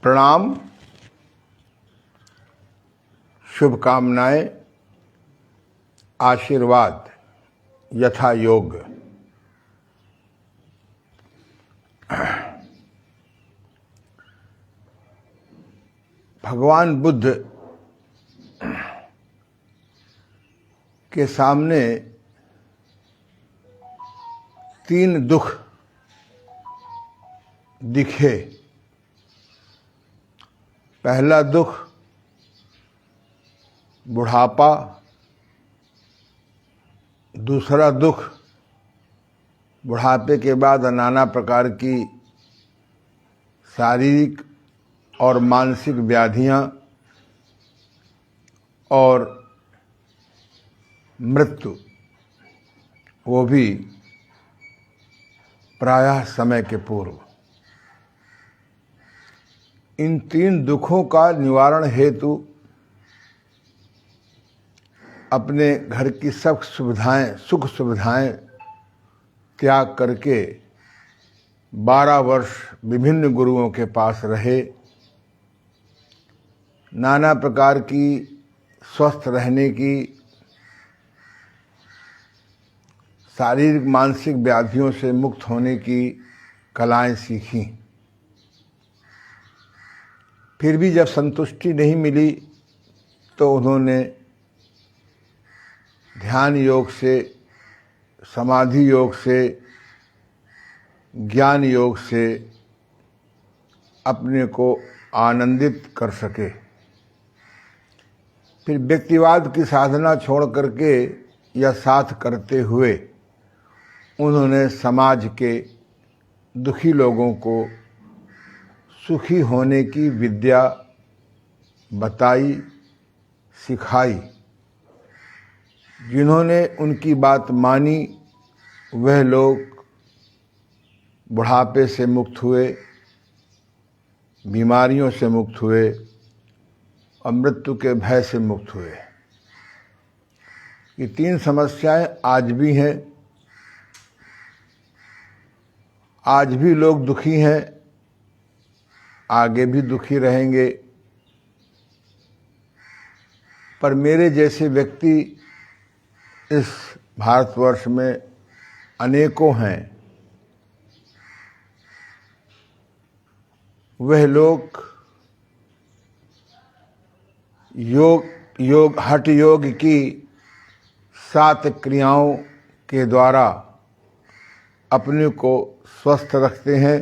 प्रणाम, शुभकामनाएं, आशीर्वाद यथा योग। भगवान बुद्ध के सामने 3 दुख दिखे। पहला दुख बुढ़ापा, दूसरा दुख बुढ़ापे के बाद नाना प्रकार की शारीरिक और मानसिक व्याधियां और मृत्यु, वो भी प्रायः समय के पूर्व। इन 3 दुखों का निवारण हेतु अपने घर की सब सुविधाएं, सुख सुविधाएं त्याग करके 12 वर्ष विभिन्न गुरुओं के पास रहे। नाना प्रकार की स्वस्थ रहने की, शारीरिक मानसिक व्याधियों से मुक्त होने की कलाएं सीखीं। फिर भी जब संतुष्टि नहीं मिली तो उन्होंने ध्यान योग से, समाधि योग से, ज्ञान योग से अपने को आनंदित कर सके। फिर व्यक्तिवाद की साधना छोड़ करके या साथ करते हुए उन्होंने समाज के दुखी लोगों को सुखी होने की विद्या बताई, सिखाई। जिन्होंने उनकी बात मानी वह लोग बुढ़ापे से मुक्त हुए, बीमारियों से मुक्त हुए और मृत्यु के भय से मुक्त हुए। ये 3 समस्याएं आज भी हैं। आज भी लोग दुखी हैं, आगे भी दुखी रहेंगे। पर मेरे जैसे व्यक्ति इस भारतवर्ष में अनेकों हैं। वह लोग हठ योग की 7 क्रियाओं के द्वारा अपने को स्वस्थ रखते हैं।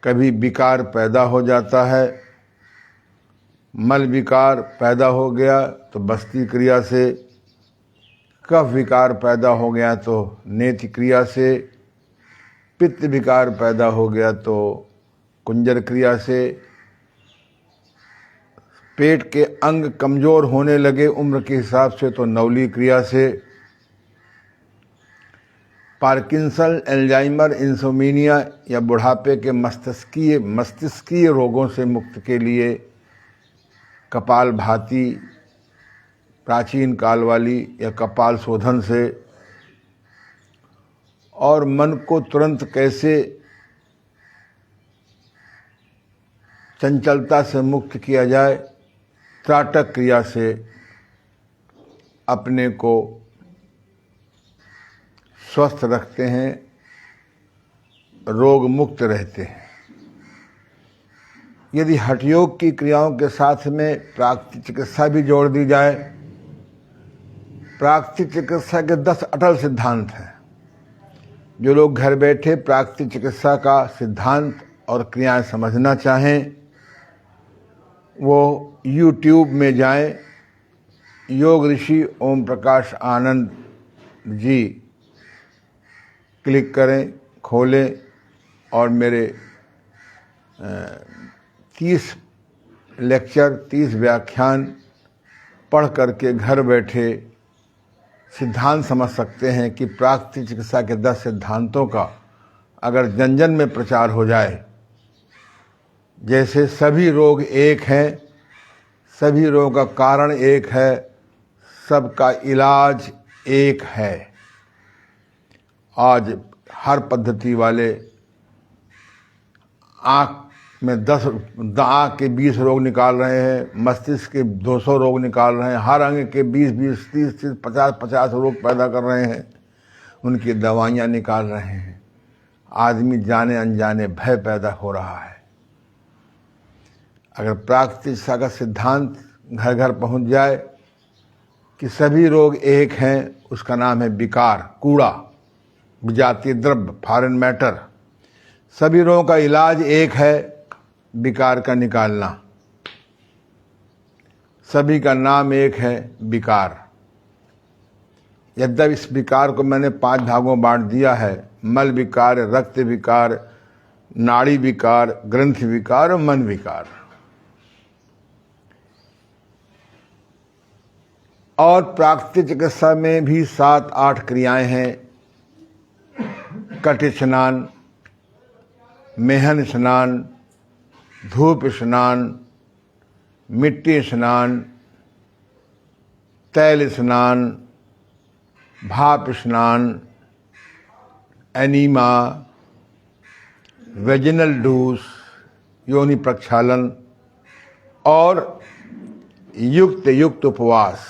कभी विकार पैदा हो जाता है, मल विकार पैदा हो गया तो बस्ती क्रिया से, कफ विकार पैदा हो गया तो नेति क्रिया से, पित्त विकार पैदा हो गया तो कुंजर क्रिया से, पेट के अंग कमजोर होने लगे उम्र के हिसाब से तो नवली क्रिया से, पार्किंसन, एल्जाइमर, इंसोमिनिया या बुढ़ापे के मस्तिष्कीय रोगों से मुक्त के लिए कपालभाति, प्राचीन काल वाली या कपाल शोधन से, और मन को तुरंत कैसे चंचलता से मुक्त किया जाए, त्राटक क्रिया से अपने को स्वस्थ रखते हैं, रोग मुक्त रहते हैं। यदि हठयोग की क्रियाओं के साथ में प्राकृतिक चिकित्सा भी जोड़ दी जाए, प्राकृतिक चिकित्सा के 10 अटल सिद्धांत हैं। जो लोग घर बैठे प्राकृतिक चिकित्सा का सिद्धांत और क्रियाएं समझना चाहें वो YouTube में जाएं, योग ऋषि ओम प्रकाश आनंद जी क्लिक करें, खोलें और मेरे 30 लेक्चर, 30 व्याख्यान पढ़ करके घर बैठे सिद्धांत समझ सकते हैं कि प्राकृतिक चिकित्सा के 10 सिद्धांतों का अगर जन जन में प्रचार हो जाए, जैसे सभी रोग एक हैं, सभी रोग का कारण एक है, सबका इलाज एक है। आज हर पद्धति वाले आँख में 10 आँख के 20 रोग निकाल रहे हैं, मस्तिष्क के 200 रोग निकाल रहे हैं, हर अंग के 20-20, 30-30, 50-50 रोग पैदा कर रहे हैं, उनकी दवाइयाँ निकाल रहे हैं। आदमी जाने अनजाने भय पैदा हो रहा है। अगर प्राकृतिक चिकित्सा का सिद्धांत घर घर पहुंच जाए कि सभी रोग एक हैं, उसका नाम है विकार, कूड़ा, विजातीय द्रव्य, फॉरेन मैटर। सभी रोगों का इलाज एक है, विकार का निकालना। सभी का नाम एक है, विकार। यद्यपि इस विकार को मैंने 5 भागों में बांट दिया है: मल विकार, रक्त विकार, नाड़ी विकार, ग्रंथि विकार और मन विकार। और प्राकृतिक चिकित्सा में भी 7-8 क्रियाएं हैं: कट स्नान, मेहन स्नान, धूप स्नान, मिट्टी स्नान, तैल स्नान, भाप स्नान, एनीमा, वेजिनल डूस, योनि प्रक्षालन और युक्त उपवास।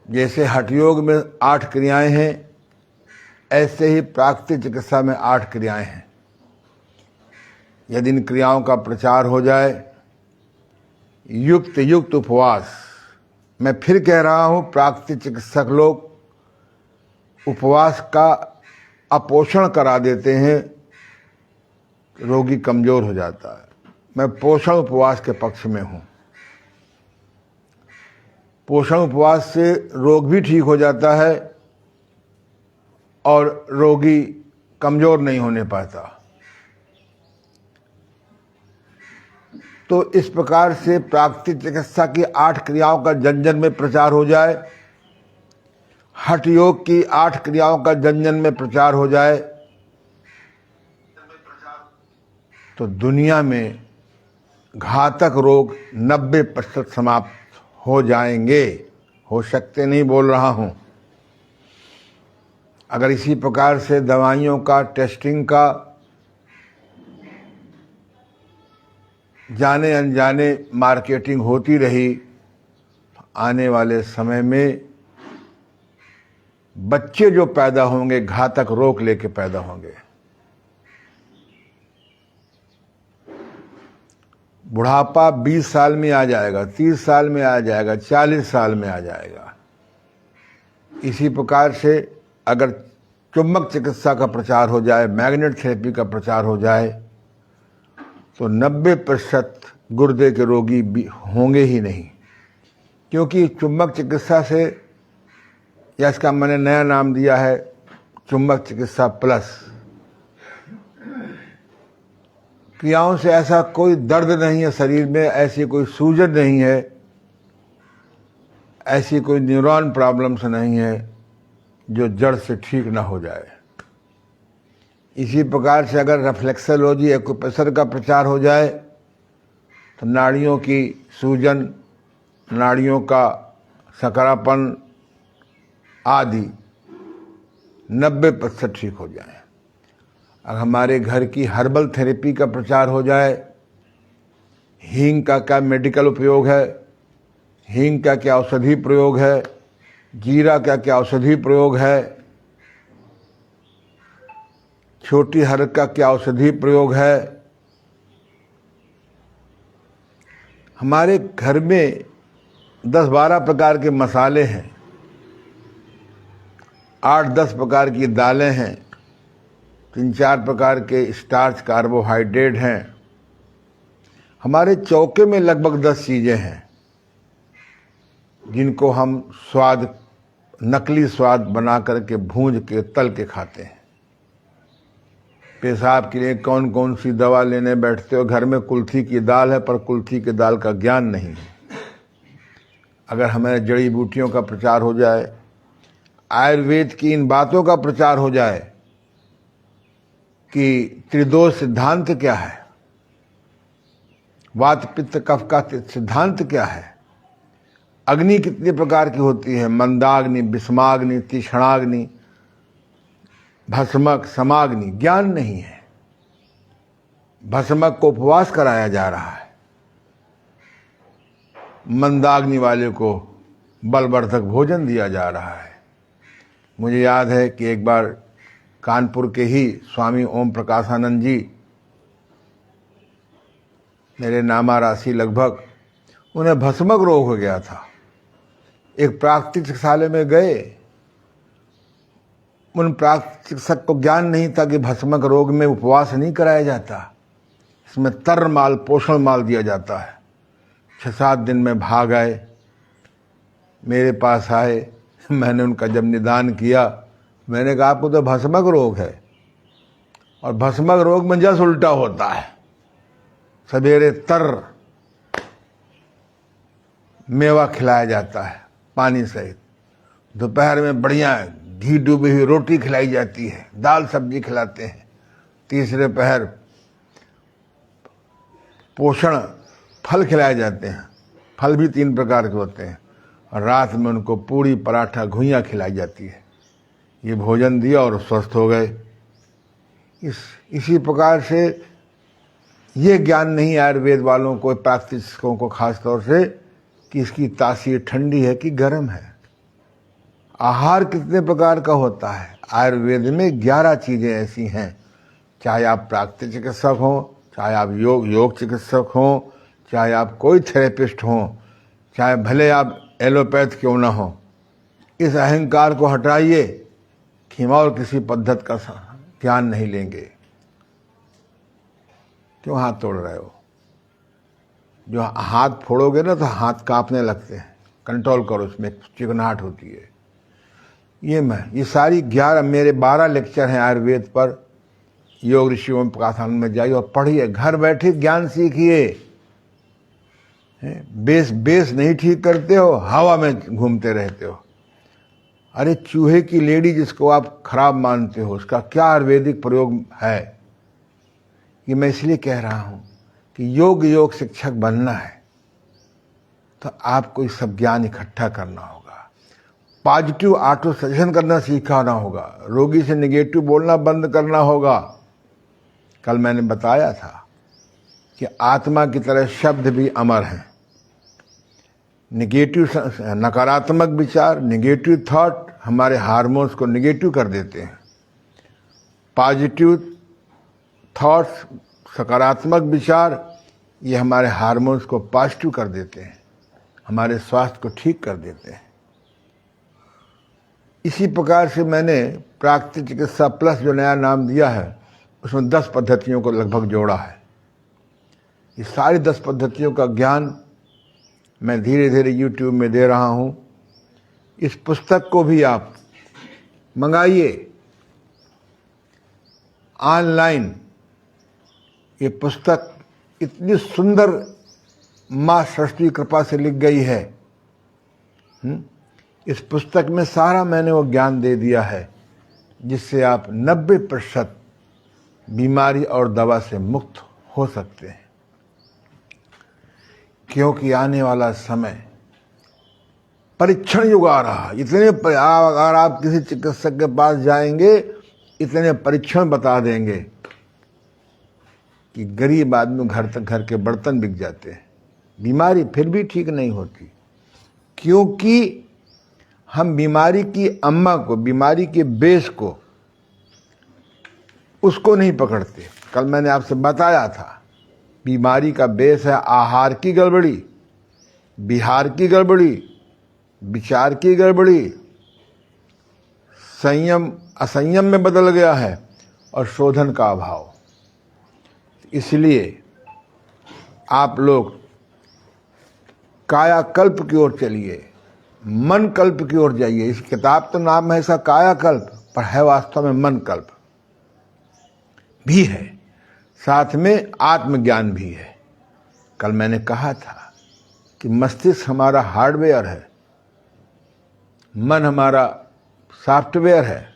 जैसे हठ योग में 8 क्रियाएं हैं, ऐसे ही प्राकृतिक चिकित्सा में 8 क्रियाएं हैं। यदि इन क्रियाओं का प्रचार हो जाए, युक्त उपवास, मैं फिर कह रहा हूं, प्राकृतिक चिकित्सक लोग उपवास का अपोषण करा देते हैं, रोगी कमजोर हो जाता है। मैं पोषण उपवास के पक्ष में हूं। पोषण उपवास से रोग भी ठीक हो जाता है और रोगी कमजोर नहीं होने पाता। तो इस प्रकार से प्राकृतिक चिकित्सा की 8 क्रियाओं का जन जन में प्रचार हो जाए, हठ योग की 8 क्रियाओं का जन जन में प्रचार हो जाए, तो दुनिया में घातक रोग 90% समाप्त हो जाएंगे। हो सकते नहीं बोल रहा हूं। अगर इसी प्रकार से दवाइयों का, टेस्टिंग का जाने अनजाने मार्केटिंग होती रही, आने वाले समय में बच्चे जो पैदा होंगे घातक रोग लेके पैदा होंगे। बुढ़ापा 20 साल में आ जाएगा, 30 साल में आ जाएगा, 40 साल में आ जाएगा। इसी प्रकार से अगर चुंबक चिकित्सा का प्रचार हो जाए, मैग्नेट थेरेपी का प्रचार हो जाए, तो 90% गुर्दे के रोगी भी होंगे ही नहीं। क्योंकि चुंबक चिकित्सा से, या इसका मैंने नया नाम दिया है चुंबक चिकित्सा प्लस, क्रियाओं से ऐसा कोई दर्द नहीं है शरीर में, ऐसी कोई सूजन नहीं है, ऐसी कोई न्यूरॉन प्रॉब्लम्स नहीं है जो जड़ से ठीक ना हो जाए। इसी प्रकार से अगर रिफ्लेक्सोलॉजी, एक्यूप्रेशर का प्रचार हो जाए, तो नाड़ियों की सूजन, नाड़ियों का सकरापन आदि 90% ठीक हो जाए। अगर हमारे घर की हर्बल थेरेपी का प्रचार हो जाए, हींग का क्या मेडिकल उपयोग है, हींग का क्या औषधि प्रयोग है, जीरा का क्या औषधि प्रयोग है, छोटी हरड़ का क्या औषधि प्रयोग है। हमारे घर में 10-12 प्रकार के मसाले हैं, 8-10 प्रकार की दालें हैं, 3-4 प्रकार के स्टार्च कार्बोहाइड्रेट हैं। हमारे चौके में लगभग 10 चीजें हैं जिनको हम स्वाद, नकली स्वाद बना करके भूंज के तल के खाते हैं। पेशाब के लिए कौन कौन सी दवा लेने बैठते हो, घर में कुल्थी की दाल है पर कुल्थी की दाल का ज्ञान नहीं है। अगर हमारे जड़ी बूटियों का प्रचार हो जाए, आयुर्वेद की इन बातों का प्रचार हो जाए कि त्रिदोष सिद्धांत क्या है, वात पित्त कफ का सिद्धांत क्या है, अग्नि कितने प्रकार की होती है, मंदाग्नि, विषमाग्नि, तीक्ष्णाग्नि, भस्मक, समाग्नि, ज्ञान नहीं है। भस्मक को उपवास कराया जा रहा है, मंदाग्नि वाले को बलवर्धक भोजन दिया जा रहा है। मुझे याद है कि एक बार कानपुर के ही स्वामी ओम प्रकाशानंद जी, मेरे नामा राशि लगभग, उन्हें भस्मक रोग हो गया था। एक प्राकृतिक चिकित्सालय में गए, उन प्राकृतिक चिकित्सक को ज्ञान नहीं था कि भस्मक रोग में उपवास नहीं कराया जाता, इसमें तर माल, पोषण माल दिया जाता है। 6-7 दिन में भाग आए, मेरे पास आए। मैंने उनका जब निदान किया, मैंने कहा आपको तो भस्मक रोग है, और भस्मक रोग में जस उल्टा होता है। सवेरे तर मेवा खिलाया जाता है पानी सहित, दोपहर में बढ़िया घी डूबी हुई रोटी खिलाई जाती है, दाल सब्जी खिलाते हैं, तीसरे पहर पोषण फल खिलाए जाते हैं, फल भी 3 प्रकार के होते हैं, और रात में उनको पूड़ी पराठा घुइयाँ खिलाई जाती है। ये भोजन दिया और स्वस्थ हो गए। इसी प्रकार से ये ज्ञान नहीं आयुर्वेद वालों को, प्राकृतिक चिकित्सकों को खास तौर से, कि इसकी तासीर ठंडी है कि गर्म है। आहार कितने प्रकार का होता है? आयुर्वेद में 11 चीज़ें ऐसी हैं, चाहे आप प्राकृतिक चिकित्सक हों, चाहे आप योग चिकित्सक हों, चाहे आप कोई थेरेपिस्ट हों, चाहे भले आप एलोपैथ क्यों ना हो। इस अहंकार को हटाइए कि हम और किसी पद्धति का ज्ञान नहीं लेंगे। क्यों हाथ तोड़ रहे हो? जो हाथ फोड़ोगे ना तो हाथ कांपने लगते हैं, कंट्रोल करो, उसमें चिकनाहट होती है। ये सारी 11 मेरे 12 लेक्चर हैं आयुर्वेद पर। योग ऋषि ओम प्रकाशानंद में जाइए और पढ़िए, घर बैठे ज्ञान सीखिए। बेस नहीं ठीक करते हो, हवा में घूमते रहते हो। अरे चूहे की लेडी जिसको आप खराब मानते हो, उसका क्या आयुर्वेदिक प्रयोग है? ये मैं इसलिए कह रहा हूं कि योग शिक्षक बनना है तो आपको ये सब ज्ञान इकट्ठा करना होगा। पॉजिटिव ऑटो सजेशन करना सीखना होगा, रोगी से नेगेटिव बोलना बंद करना होगा। कल मैंने बताया था कि आत्मा की तरह शब्द भी अमर हैं। नकारात्मक विचार, नेगेटिव थॉट हमारे हार्मोन्स को नेगेटिव कर देते हैं। पॉजिटिव थॉट्स, सकारात्मक विचार, ये हमारे हार्मोन्स को पॉजिटिव कर देते हैं, हमारे स्वास्थ्य को ठीक कर देते हैं। इसी प्रकार से मैंने प्राकृतिक चिकित्सा प्लस जो नया नाम दिया है, उसमें 10 पद्धतियों को लगभग जोड़ा है। ये सारी 10 पद्धतियों का ज्ञान मैं धीरे धीरे YouTube में दे रहा हूँ। इस पुस्तक को भी आप मंगाइए ऑनलाइन। ये पुस्तक इतनी सुंदर माँ सरस्वती कृपा से लिख गई है। इस पुस्तक में सारा मैंने वो ज्ञान दे दिया है जिससे आप 90% बीमारी और दवा से मुक्त हो सकते हैं। क्योंकि आने वाला समय परीक्षण युग आ रहा। अगर आप किसी चिकित्सक के पास जाएंगे, इतने परीक्षण बता देंगे कि गरीब आदमी घर के बर्तन बिक जाते हैं, बीमारी फिर भी ठीक नहीं होती। क्योंकि हम बीमारी की अम्मा को, बीमारी के बेस को, उसको नहीं पकड़ते। कल मैंने आपसे बताया था, बीमारी का बेस है आहार की गड़बड़ी, विहार की गड़बड़ी, विचार की गड़बड़ी, संयम असंयम में बदल गया है, और शोधन का अभाव। इसलिए आप लोग कायाकल्प की ओर चलिए, मन कल्प की ओर जाइए। इस किताब तो नाम है इसका कायाकल्प, पर है वास्तव में मन कल्प भी है, साथ में आत्मज्ञान भी है। कल मैंने कहा था कि मस्तिष्क हमारा हार्डवेयर है, मन हमारा सॉफ्टवेयर है,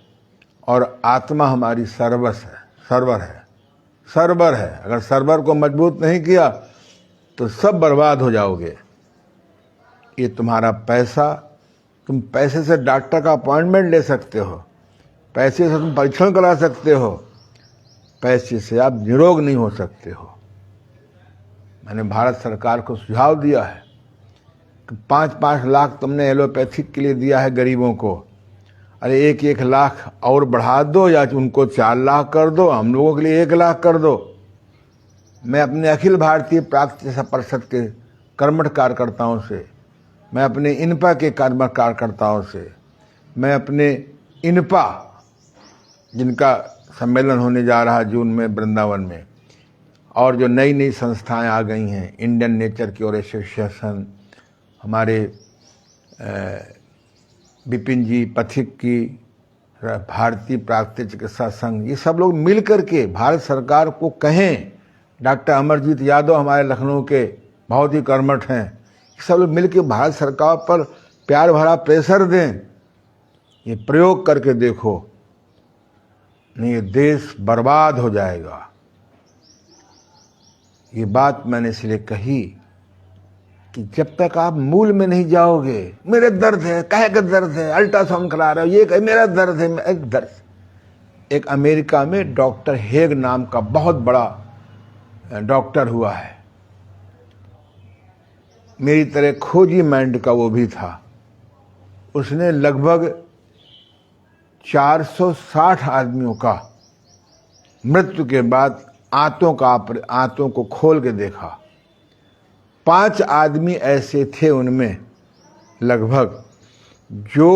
और आत्मा हमारी सर्वर है। अगर सर्वर को मजबूत नहीं किया तो सब बर्बाद हो जाओगे। ये तुम्हारा पैसा, तुम पैसे से डॉक्टर का अपॉइंटमेंट ले सकते हो, पैसे से तुम परीक्षण करा सकते हो, पैसे से आप निरोग नहीं हो सकते हो। मैंने भारत सरकार को सुझाव दिया है कि 5-5 लाख तुमने एलोपैथिक के लिए दिया है गरीबों को, अरे 1-1 लाख और बढ़ा दो या उनको 4 लाख कर दो, हम लोगों के लिए 1 लाख कर दो। मैं अपने अखिल भारतीय प्राकृतिक चिकित्सा परिषद के कर्मठ कार्यकर्ताओं से, मैं अपने इनपा के कर्मठ कार्यकर्ताओं से, मैं अपने इनपा जिनका सम्मेलन होने जा रहा जून में वृंदावन में, और जो नई नई संस्थाएं आ गई हैं, इंडियन नेचर क्योर एसोसिएशन, हमारे विपिन जी पथिक की, भारतीय प्राकृतिक चिकित्सा संघ, ये सब लोग मिल करके भारत सरकार को कहें, डॉक्टर अमरजीत यादव हमारे लखनऊ के बहुत ही कर्मठ हैं, सब लोग मिल के भारत सरकार पर प्यार भरा प्रेशर दें, ये प्रयोग करके देखो, नहीं ये देश बर्बाद हो जाएगा। ये बात मैंने इसलिए कही कि जब तक आप मूल में नहीं जाओगे, मेरे दर्द है, कहे का दर्द है, अल्ट्रासाउंड करा रहे हो, ये कहे मेरा दर्द है, दर्द। एक अमेरिका में डॉक्टर हेग नाम का बहुत बड़ा डॉक्टर हुआ है, मेरी तरह खोजी माइंड का वो भी था। उसने लगभग 460 आदमियों का मृत्यु के बाद आंतों को खोल के देखा। 5 आदमी ऐसे थे उनमें लगभग जो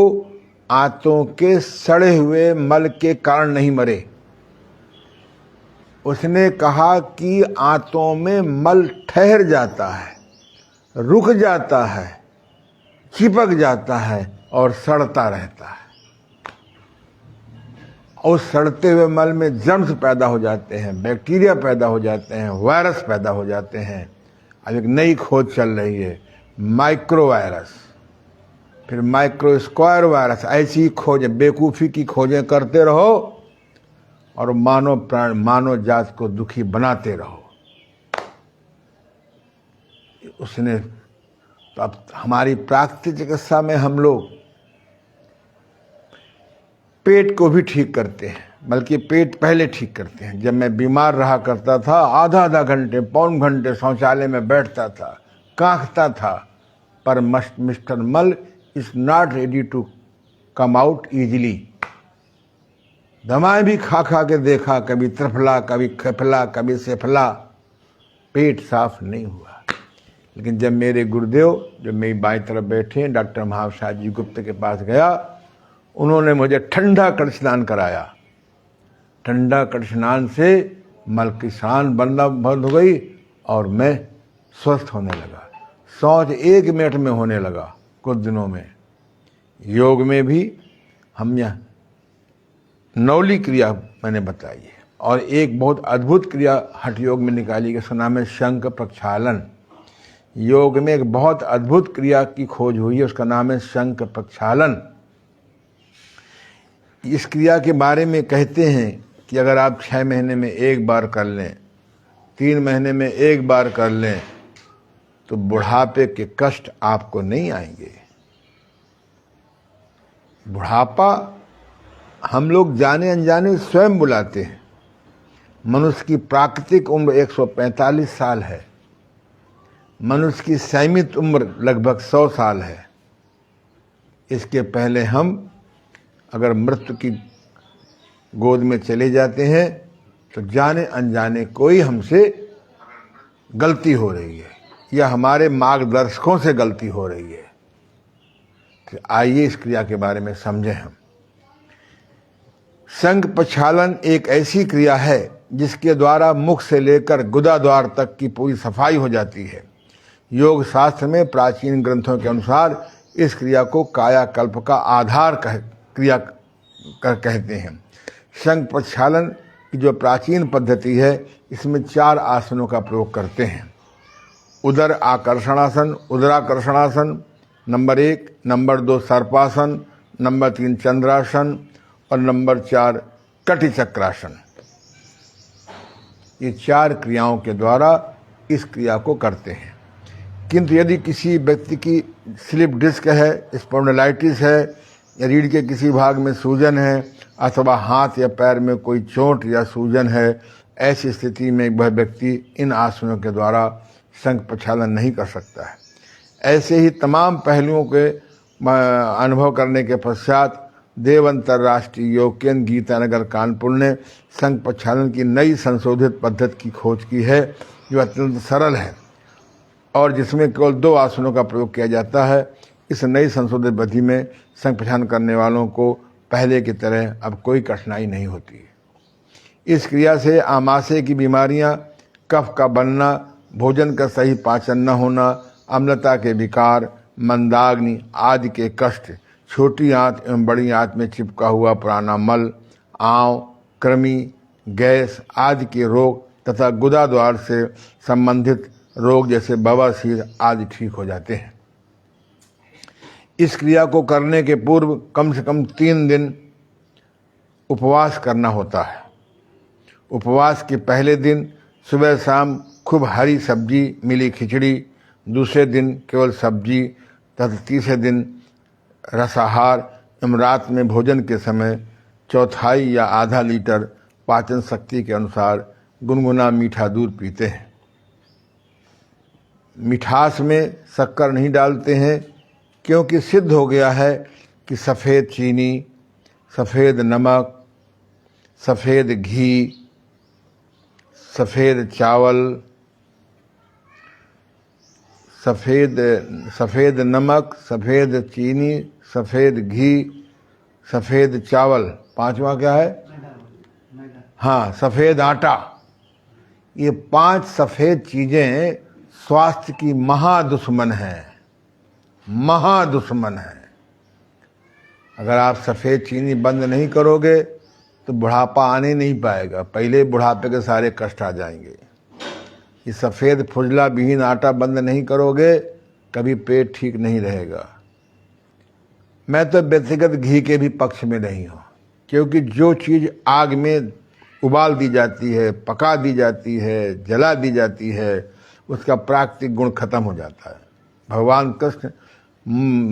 आंतों के सड़े हुए मल के कारण नहीं मरे। उसने कहा कि आंतों में मल ठहर जाता है, रुक जाता है, चिपक जाता है और सड़ता रहता है। और सड़ते हुए मल में जर्म्स पैदा हो जाते हैं, बैक्टीरिया पैदा हो जाते हैं, वायरस पैदा हो जाते हैं। अब एक नई खोज चल रही है, माइक्रो वायरस, फिर माइक्रो स्क्वायर वायरस। ऐसी खोजें, बेवकूफ़ी की खोजें करते रहो और मानव जात को दुखी बनाते रहो। उसने तो अब हमारी प्राकृतिक चिकित्सा में हम लोग पेट को भी ठीक करते हैं, बल्कि पेट पहले ठीक करते हैं। जब मैं बीमार रहा करता था, आधा घंटे, पौन घंटे शौचालय में बैठता था, कांखता था, पर मिस्टर मल is not ready to come out easily. दवाएं भी खा के देखा, कभी त्रिफला, कभी खेफला, कभी सेफला, पेट साफ नहीं हुआ। लेकिन जब मेरे गुरुदेव, जो मेरी बाईं तरफ बैठे हैं, डॉक्टर महावसार जी गुप्त के पास गया, उन्होंने मुझे ठंडा कड़ स्नान कराया। ठंडा कड़ स्नान से मल की स्नान बंद हो गई और मैं स्वस्थ होने लगा। शौच 1 मिनट में होने लगा कुछ दिनों में। योग में भी हम यहाँ नौली क्रिया मैंने बताई है, और एक बहुत अद्भुत क्रिया हठ योग में निकाली गई, उसका नाम है शंख प्रक्षालन। योग में एक बहुत अद्भुत क्रिया की खोज हुई है, उसका नाम है शंख प्रक्षालन। इस क्रिया के बारे में कहते हैं कि अगर आप 6 महीने में 1 बार कर लें, 3 महीने में 1 बार कर लें, तो बुढ़ापे के कष्ट आपको नहीं आएंगे। बुढ़ापा हम लोग जाने अनजाने स्वयं बुलाते हैं। मनुष्य की प्राकृतिक उम्र 145 साल है, मनुष्य की सीमित उम्र लगभग 100 साल है। इसके पहले हम अगर मृत्यु की गोद में चले जाते हैं तो जाने अनजाने कोई हमसे गलती हो रही है या हमारे मार्गदर्शकों से गलती हो रही है। तो आइए इस क्रिया के बारे में समझें हम। शंख प्रक्षालन एक ऐसी क्रिया है जिसके द्वारा मुख से लेकर गुदा द्वार तक की पूरी सफाई हो जाती है। योग शास्त्र में प्राचीन ग्रंथों के अनुसार इस क्रिया को कायाकल्प का आधार क्रिया कहते हैं। शंख प्रक्षालन की जो प्राचीन पद्धति है, इसमें 4 आसनों का प्रयोग करते हैं। उदर आकर्षणासन, उदराकर्षणासन नंबर 1, नंबर 2 सर्पासन, नंबर 3 चंद्रासन और नंबर 4 कटि चक्रासन। ये 4 क्रियाओं के द्वारा इस क्रिया को करते हैं। किंतु यदि किसी व्यक्ति की स्लिप डिस्क है, स्पॉन्डिलाइटिस है या रीढ़ के किसी भाग में सूजन है अथवा हाथ या पैर में कोई चोट या सूजन है, ऐसी स्थिति में वह व्यक्ति इन आसनों के द्वारा संघ प्रक्षालन नहीं कर सकता है। ऐसे ही तमाम पहलुओं के अनुभव करने के पश्चात देव अंतर्राष्ट्रीय योग केंद्र गीतानगर कानपुर ने संघ प्रक्षालन की नई संशोधित पद्धति की खोज की है, जो अत्यंत सरल है और जिसमें केवल 2 आसनों का प्रयोग किया जाता है। इस नई संशोधित विधि में संघ प्रक्षालन करने वालों को पहले की तरह अब कोई कठिनाई नहीं होती। इस क्रिया से आमाशय की बीमारियां, कफ का बनना, भोजन का सही पाचन न होना, अम्लता के विकार, मंदाग्नि आदि के कष्ट, छोटी आंत एवं बड़ी आंत में चिपका हुआ पुराना मल, आंव, कृमि, गैस आदि के रोग तथा गुदा द्वार से संबंधित रोग जैसे बवासीर आदि ठीक हो जाते हैं। इस क्रिया को करने के पूर्व कम से कम 3 दिन उपवास करना होता है। उपवास के पहले दिन सुबह शाम खूब हरी सब्जी मिली खिचड़ी, दूसरे दिन केवल सब्जी तथा तीसरे दिन रसाहार एवं रात में भोजन के समय चौथाई या आधा लीटर पाचन शक्ति के अनुसार गुनगुना मीठा दूध पीते हैं। मिठास में शक्कर नहीं डालते हैं, क्योंकि सिद्ध हो गया है कि सफ़ेद चीनी, सफ़ेद नमक, सफ़ेद घी, सफ़ेद चावल, सफ़ेद नमक, सफ़ेद चीनी, सफ़ेद घी, सफ़ेद चावल, 5वां क्या है? हाँ, सफ़ेद आटा। ये 5 सफ़ेद चीज़ें स्वास्थ्य की महादुश्मन हैं, महादुश्मन है। अगर आप सफ़ेद चीनी बंद नहीं करोगे तो बुढ़ापा आने नहीं पाएगा, पहले बुढ़ापे के सारे कष्ट आ जाएंगे। ये सफ़ेद फुजला विहीन आटा बंद नहीं करोगे, कभी पेट ठीक नहीं रहेगा। मैं तो व्यक्तिगत घी के भी पक्ष में नहीं हूँ, क्योंकि जो चीज़ आग में उबाल दी जाती है, पका दी जाती है, जला दी जाती है, उसका प्राकृतिक गुण खत्म हो जाता है। भगवान कृष्ण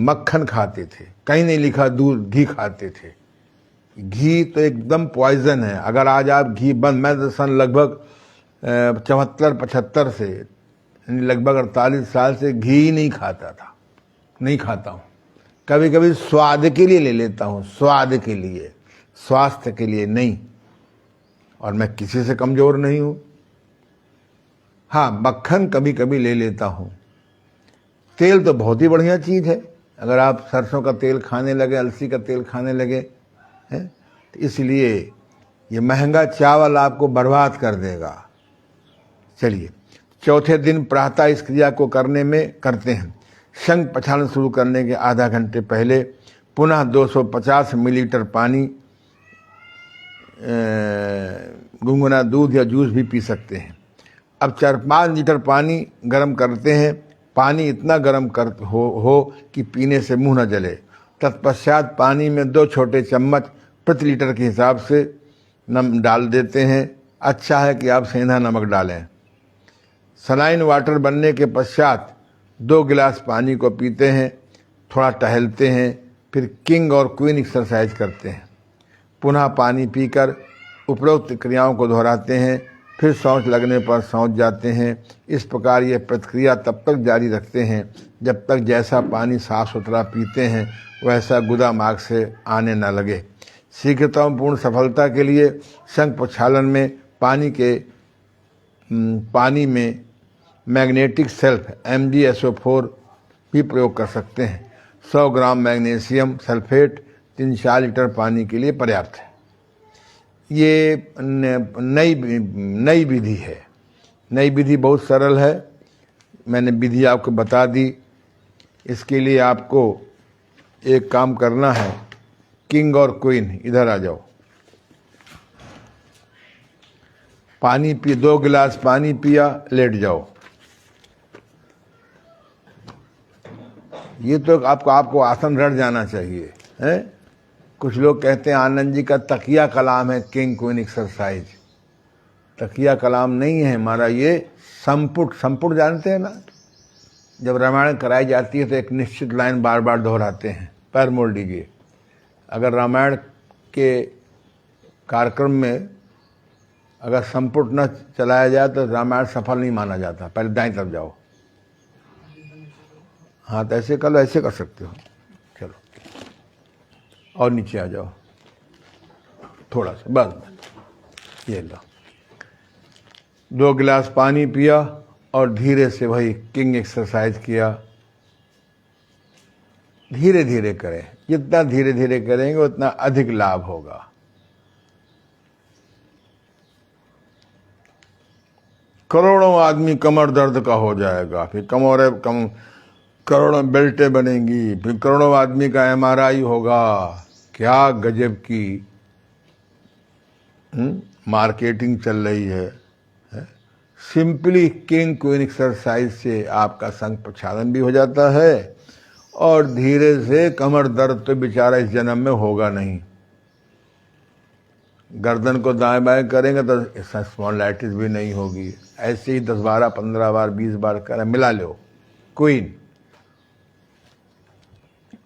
मक्खन खाते थे, कहीं नहीं लिखा दूध घी खाते थे। घी तो एकदम पॉइजन है। अगर आज आप घी बंद, मैं तो सन लगभग 74-75 से, लगभग 48 साल से घी ही नहीं खाता था, नहीं खाता हूँ। कभी कभी स्वाद के लिए ले लेता हूँ, स्वाद के लिए, स्वास्थ्य के लिए नहीं। और मैं किसी से कमज़ोर नहीं हूँ। हाँ, मक्खन कभी कभी ले लेता हूँ। तेल तो बहुत ही बढ़िया चीज़ है। अगर आप सरसों का तेल खाने लगे, अलसी का तेल खाने लगे हैं, तो इसलिए ये महंगा चावल आपको बर्बाद कर देगा। चलिए, चौथे दिन प्रातः इस क्रिया को करते हैं। संघ प्रक्षालन शुरू करने के आधा घंटे पहले पुनः 250 मिलीलीटर पानी, गुनगुना दूध या जूस भी पी सकते हैं। अब 4-5 लीटर पानी गर्म करते हैं। पानी इतना गर्म हो कि पीने से मुंह न जले। तत्पश्चात पानी में 2 छोटे चम्मच प्रति लीटर के हिसाब से नमक डाल देते हैं। अच्छा है कि आप सेंधा नमक डालें। सलाइन वाटर बनने के पश्चात 2 गिलास पानी को पीते हैं, थोड़ा टहलते हैं, फिर किंग और क्वीन एक्सरसाइज करते हैं। पुनः पानी पीकर उपरोक्त क्रियाओं को दोहराते हैं, फिर शौच लगने पर शौच जाते हैं। इस प्रकार ये प्रतिक्रिया तब तक जारी रखते हैं जब तक जैसा पानी साफ सुथरा पीते हैं वैसा गुदा मार्ग से आने न लगे। शीघ्रतापूर्ण सफलता के लिए संघ प्रक्षालन में पानी में मैग्नेटिक सल्फ MgSO4 भी प्रयोग कर सकते हैं। 100 ग्राम मैग्नीशियम सल्फेट 3-4 लीटर पानी के लिए पर्याप्त है। ये नई विधि है। नई विधि बहुत सरल है। मैंने विधि आपको बता दी। इसके लिए आपको एक काम करना है। किंग और क्वीन, इधर आ जाओ। पानी 2 गिलास पानी पिया, लेट जाओ। ये तो आपको आसन रट जाना चाहिए है। कुछ लोग कहते हैं आनंद जी का तकिया कलाम है किंग क्वीन एक्सरसाइज। तकिया कलाम नहीं है हमारा, ये संपुट जानते हैं ना। जब रामायण कराई जाती है तो एक निश्चित लाइन बार बार दोहराते हैं, पैर मोड़ लीजिए। अगर रामायण के कार्यक्रम में अगर संपुट न चलाया जाए तो रामायण सफल नहीं माना जाता। पहले दाईं तरफ जाओ। हाँ तो ऐसे कर लो, ऐसे कर सकते हो। चलो और नीचे आ जाओ थोड़ा सा, बस ये लो। 2 गिलास पानी पिया और धीरे से वही किंग एक्सरसाइज किया। धीरे धीरे करें, जितना धीरे धीरे करेंगे उतना अधिक लाभ होगा। करोड़ों आदमी कमर दर्द का हो जाएगा, फिर करोड़ों बेल्टें बनेंगी, फिर करोड़ों आदमी का MRI होगा। क्या गजब की मार्केटिंग चल रही है। सिंपली किंग क्वीन एक्सरसाइज से आपका संग प्रक्षालन भी हो जाता है और धीरे से कमर दर्द तो बेचारा इस जन्म में होगा नहीं। गर्दन को दाएं बाएं करेंगे तो स्पॉन्डिलाइटिस भी नहीं होगी। ऐसे ही 10 12 15 बार 20 बार करें, मिला लो क्वीन।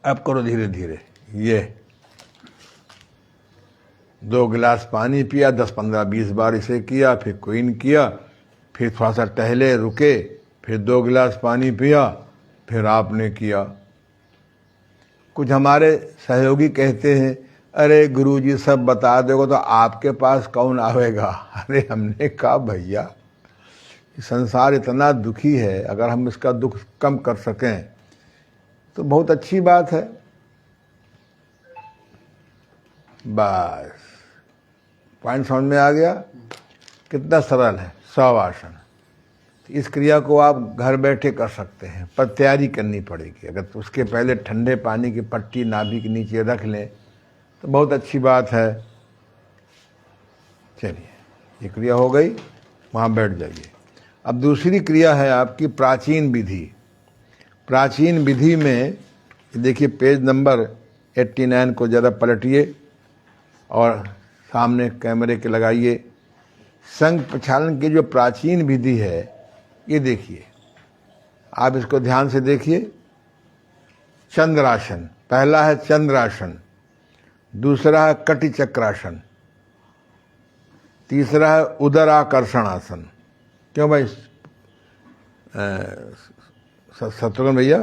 अब करो धीरे धीरे। ये 2 गिलास पानी पिया, 10 15 20 बार इसे किया, फिर क्वीन किया, फिर थोड़ा सा टहले, रुके, फिर 2 गिलास पानी पिया, फिर आपने किया। कुछ हमारे सहयोगी कहते हैं, अरे गुरुजी सब बता दोगे तो आपके पास कौन आवेगा। अरे हमने कहा भैया संसार इतना दुखी है, अगर हम इसका दुख कम कर सकें तो बहुत अच्छी बात है। बस पॉइंट समझ में आ गया। कितना सरल है। शवासन, इस क्रिया को आप घर बैठे कर सकते हैं, पर तैयारी करनी पड़ेगी। अगर तो उसके पहले ठंडे पानी की पट्टी नाभि के नीचे रख लें तो बहुत अच्छी बात है। चलिए ये क्रिया हो गई, वहाँ बैठ जाइए। अब दूसरी क्रिया है आपकी प्राचीन विधि। प्राचीन विधि में देखिए पेज नंबर 89 को ज़रा पलटिए और सामने कैमरे के लगाइए। संग प्रक्षालन की जो प्राचीन विधि है ये देखिए, आप इसको ध्यान से देखिए। चंद्रासन, पहला है चंद्रासन, दूसरा है कटि चक्रासन, तीसरा है उदराकर्षण आसन। क्यों भाई शत्रुघ्न भैया?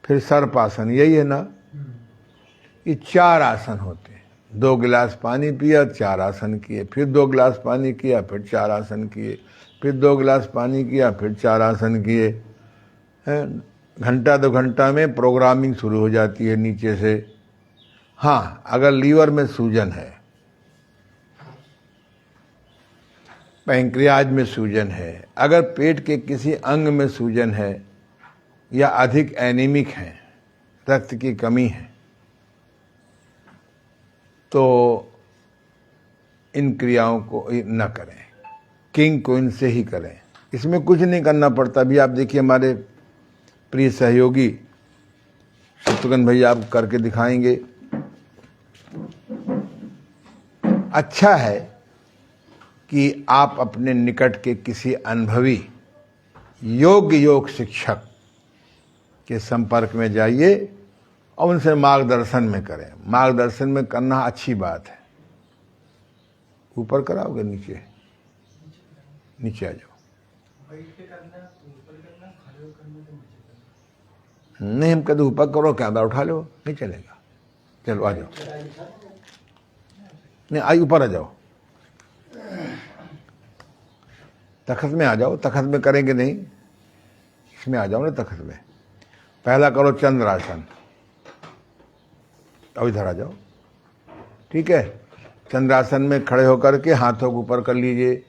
फिर सर्पासन, यही है ना? ये 4 आसन होते हैं। 2 गिलास पानी पिया, 4 आसन किए, फिर 2 गिलास पानी किया, फिर 4 आसन किए, फिर 2 गिलास पानी किया, फिर 4 आसन किए। घंटा 2 घंटा में प्रोग्रामिंग शुरू हो जाती है नीचे से। हाँ, अगर लीवर में सूजन है, पैंक्रियाज में सूजन है, अगर पेट के किसी अंग में सूजन है या अधिक एनीमिक है, रक्त की कमी है, तो इन क्रियाओं को न करें, किंग क्वीन से ही करें। इसमें कुछ नहीं करना पड़ता। अभी आप देखिए हमारे प्रिय सहयोगी शत्रुघ्न भैया आप करके दिखाएंगे। अच्छा है कि आप अपने निकट के किसी अनुभवी योग्य योग शिक्षक के संपर्क में जाइए और उनसे मार्गदर्शन में करें। मार्गदर्शन में करना अच्छी बात है। ऊपर कराओगे? नीचे नीचे आ जाओ। नहीं, हम कहते ऊपर करो, कैमरा उठा लो, नहीं चलेगा। चलो आ जाओ। नहीं, आई ऊपर आ जाओ, तखत में आ जाओ। तखत में करेंगे नहीं, इसमें आ जाओ ना तखत में। पहला करो चंद्रासन, अब इधर आ जाओ। ठीक है, चंद्रासन में खड़े होकर के हाथों को ऊपर कर लीजिए।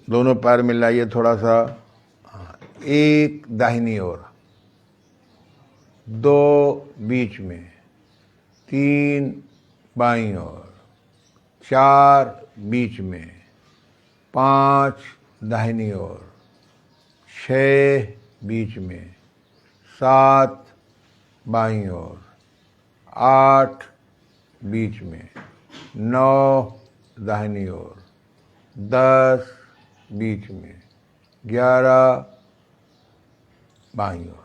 दोनों पैर मिलाइए थोड़ा सा। एक दाहिनी ओर, 2 बीच में, 3 बाईं ओर, 4 बीच में, 5 दाहिनी ओर, 6 बीच में, 7 बाईं ओर, 8 बीच में, 9 दाहिनी ओर, 10 बीच में, 11 बाईं ओर।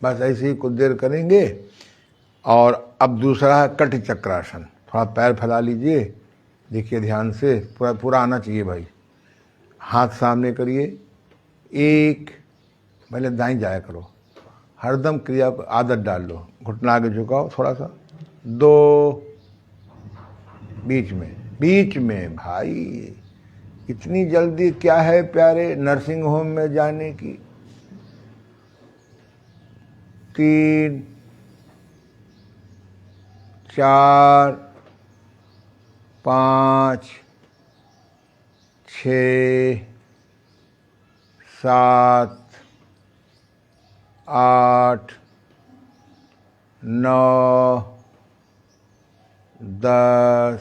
बस ऐसे ही कुछ देर करेंगे। और अब दूसरा है कटि चक्रासन। थोड़ा पैर फैला लीजिए, देखिए ध्यान से, पूरा पूरा आना चाहिए भाई। हाथ सामने करिए, एक, पहले दाएं जाया करो, हरदम क्रिया को आदत डाल लो। घुटना आगे झुकाओ थोड़ा सा, 2, बीच में भाई, इतनी जल्दी क्या है प्यारे नर्सिंग होम में जाने की। 3, 4, 5, 6, 7, 8, 9, 10,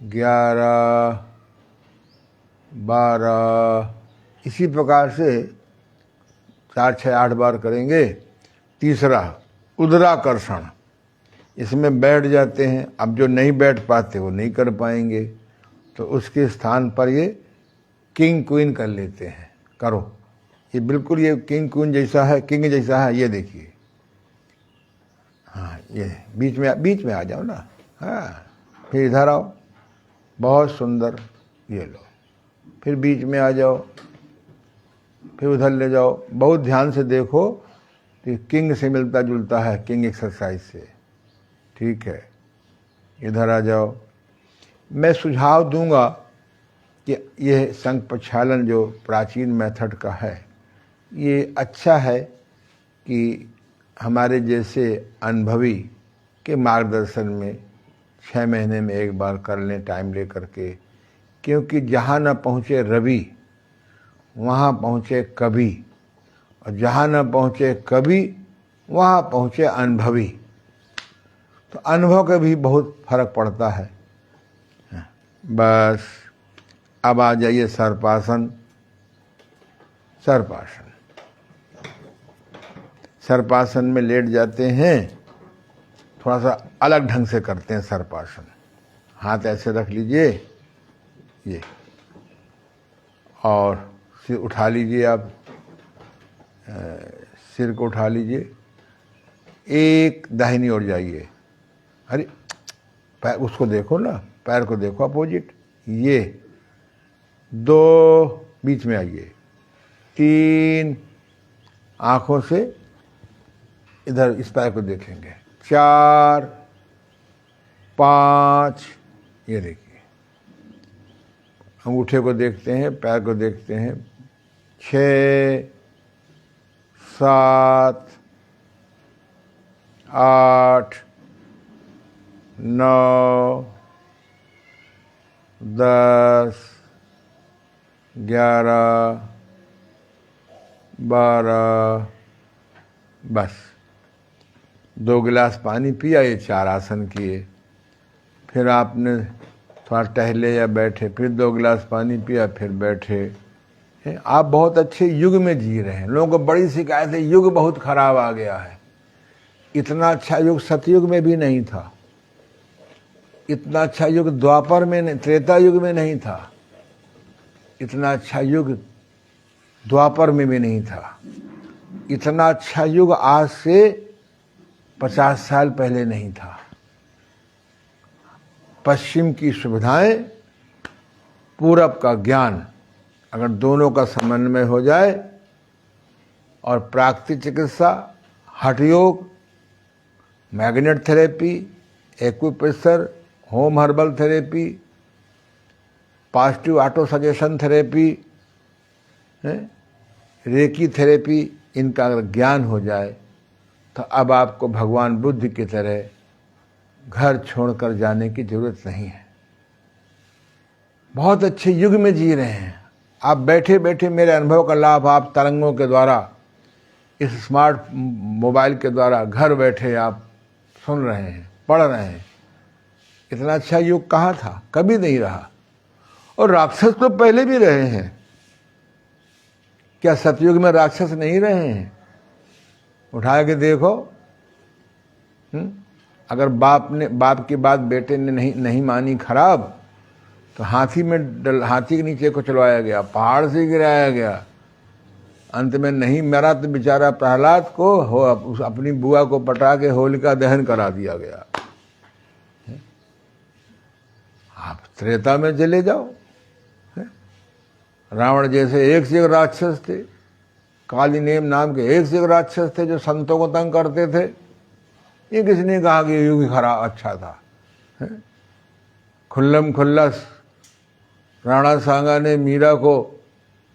11, 12, इसी प्रकार से 4, 6, 8 बार करेंगे। तीसरा उदराकर्षण, इसमें बैठ जाते हैं, अब जो नहीं बैठ पाते वो नहीं कर पाएंगे, तो उसके स्थान पर ये किंग क्वीन कर लेते हैं। करो, ये बिल्कुल ये किंग क्वीन जैसा है, किंग जैसा है, ये देखिए। हाँ, ये बीच में आ जाओ ना। हाँ, फिर इधर आओ, बहुत सुंदर, ये लो, फिर बीच में आ जाओ, फिर उधर ले जाओ। बहुत ध्यान से देखो कि किंग से मिलता जुलता है, किंग एक्सरसाइज से। ठीक है, इधर आ जाओ। मैं सुझाव दूंगा कि यह संघ प्रक्षालन जो प्राचीन मेथड का है, ये अच्छा है कि हमारे जैसे अनुभवी के मार्गदर्शन में 6 महीने में एक बार कर लें, टाइम ले करके। क्योंकि जहाँ न पहुँचे रवि वहाँ पहुँचे कवि, और जहाँ न पहुँचे कवि वहाँ पहुँचे अनुभवी। तो अनुभव का भी बहुत फर्क पड़ता है। बस अब आ जाइए सर्पासन। सर्पासन में लेट जाते हैं, थोड़ा सा अलग ढंग से करते हैं सर्पासन। हाथ ऐसे रख लीजिए, ये, और सिर उठा लीजिए, आप सिर को उठा लीजिए, एक दाहिनी ओर जाइए। अरे पैर उसको देखो ना, पैर को देखो अपोजिट, ये 2 बीच में आइए, 3 आंखों से इधर इस पैर को देखेंगे, 4, 5, ये देखिए, अंगूठे को देखते हैं, पैर को देखते हैं, 6, 7, 8, 9, 10, 11, 12, बस 2 गिलास पानी पिया, ये 4 आसन किए। फिर आपने थोड़ा टहले या बैठे, फिर 2 गिलास पानी पिया, फिर बैठे। आप बहुत अच्छे युग में जी रहे हैं। लोगों को बड़ी शिकायत है, युग बहुत खराब आ गया है। इतना अच्छा युग सतयुग में भी नहीं था, इतना अच्छा युग द्वापर में, त्रेता युग में नहीं था, इतना अच्छा युग द्वापर में भी नहीं था, इतना अच्छा युग आज से 50 साल पहले नहीं था। पश्चिम की सुविधाएं, पूरब का ज्ञान, अगर दोनों का समन्वय हो जाए, और प्राकृतिक चिकित्सा, हठ योग, magnet therapy, acupressure, home herbal therapy, positive auto suggestion therapy, reiki therapy, इनका अगर ज्ञान हो जाए तो अब आपको भगवान बुद्ध की तरह घर छोड़कर जाने की जरूरत नहीं है। बहुत अच्छे युग में जी रहे हैं आप। बैठे बैठे मेरे अनुभव का लाभ आप तरंगों के द्वारा, इस स्मार्ट मोबाइल के द्वारा घर बैठे आप सुन रहे हैं, पढ़ रहे हैं। इतना अच्छा युग कहाँ था? कभी नहीं रहा। और राक्षस तो पहले भी रहे हैं। क्या सतयुग में राक्षस नहीं रहे हैं? उठा के देखो। अगर बाप की बात बेटे ने नहीं मानी खराब, तो हाथी के नीचे को चलवाया गया, पहाड़ से गिराया गया, अंत में नहीं मरा तो बेचारा प्रहलाद को अपनी बुआ को पटा के होलिका दहन करा दिया गया। आप त्रेता में चले जाओ, रावण जैसे एक से एक राक्षस थे, कालीनेम नाम के एक से एक राक्षस थे जो संतों को तंग करते थे। ये किसने कहा कि युग खराब अच्छा था? खुल्लम खुल्लस राणा सांगा ने मीरा को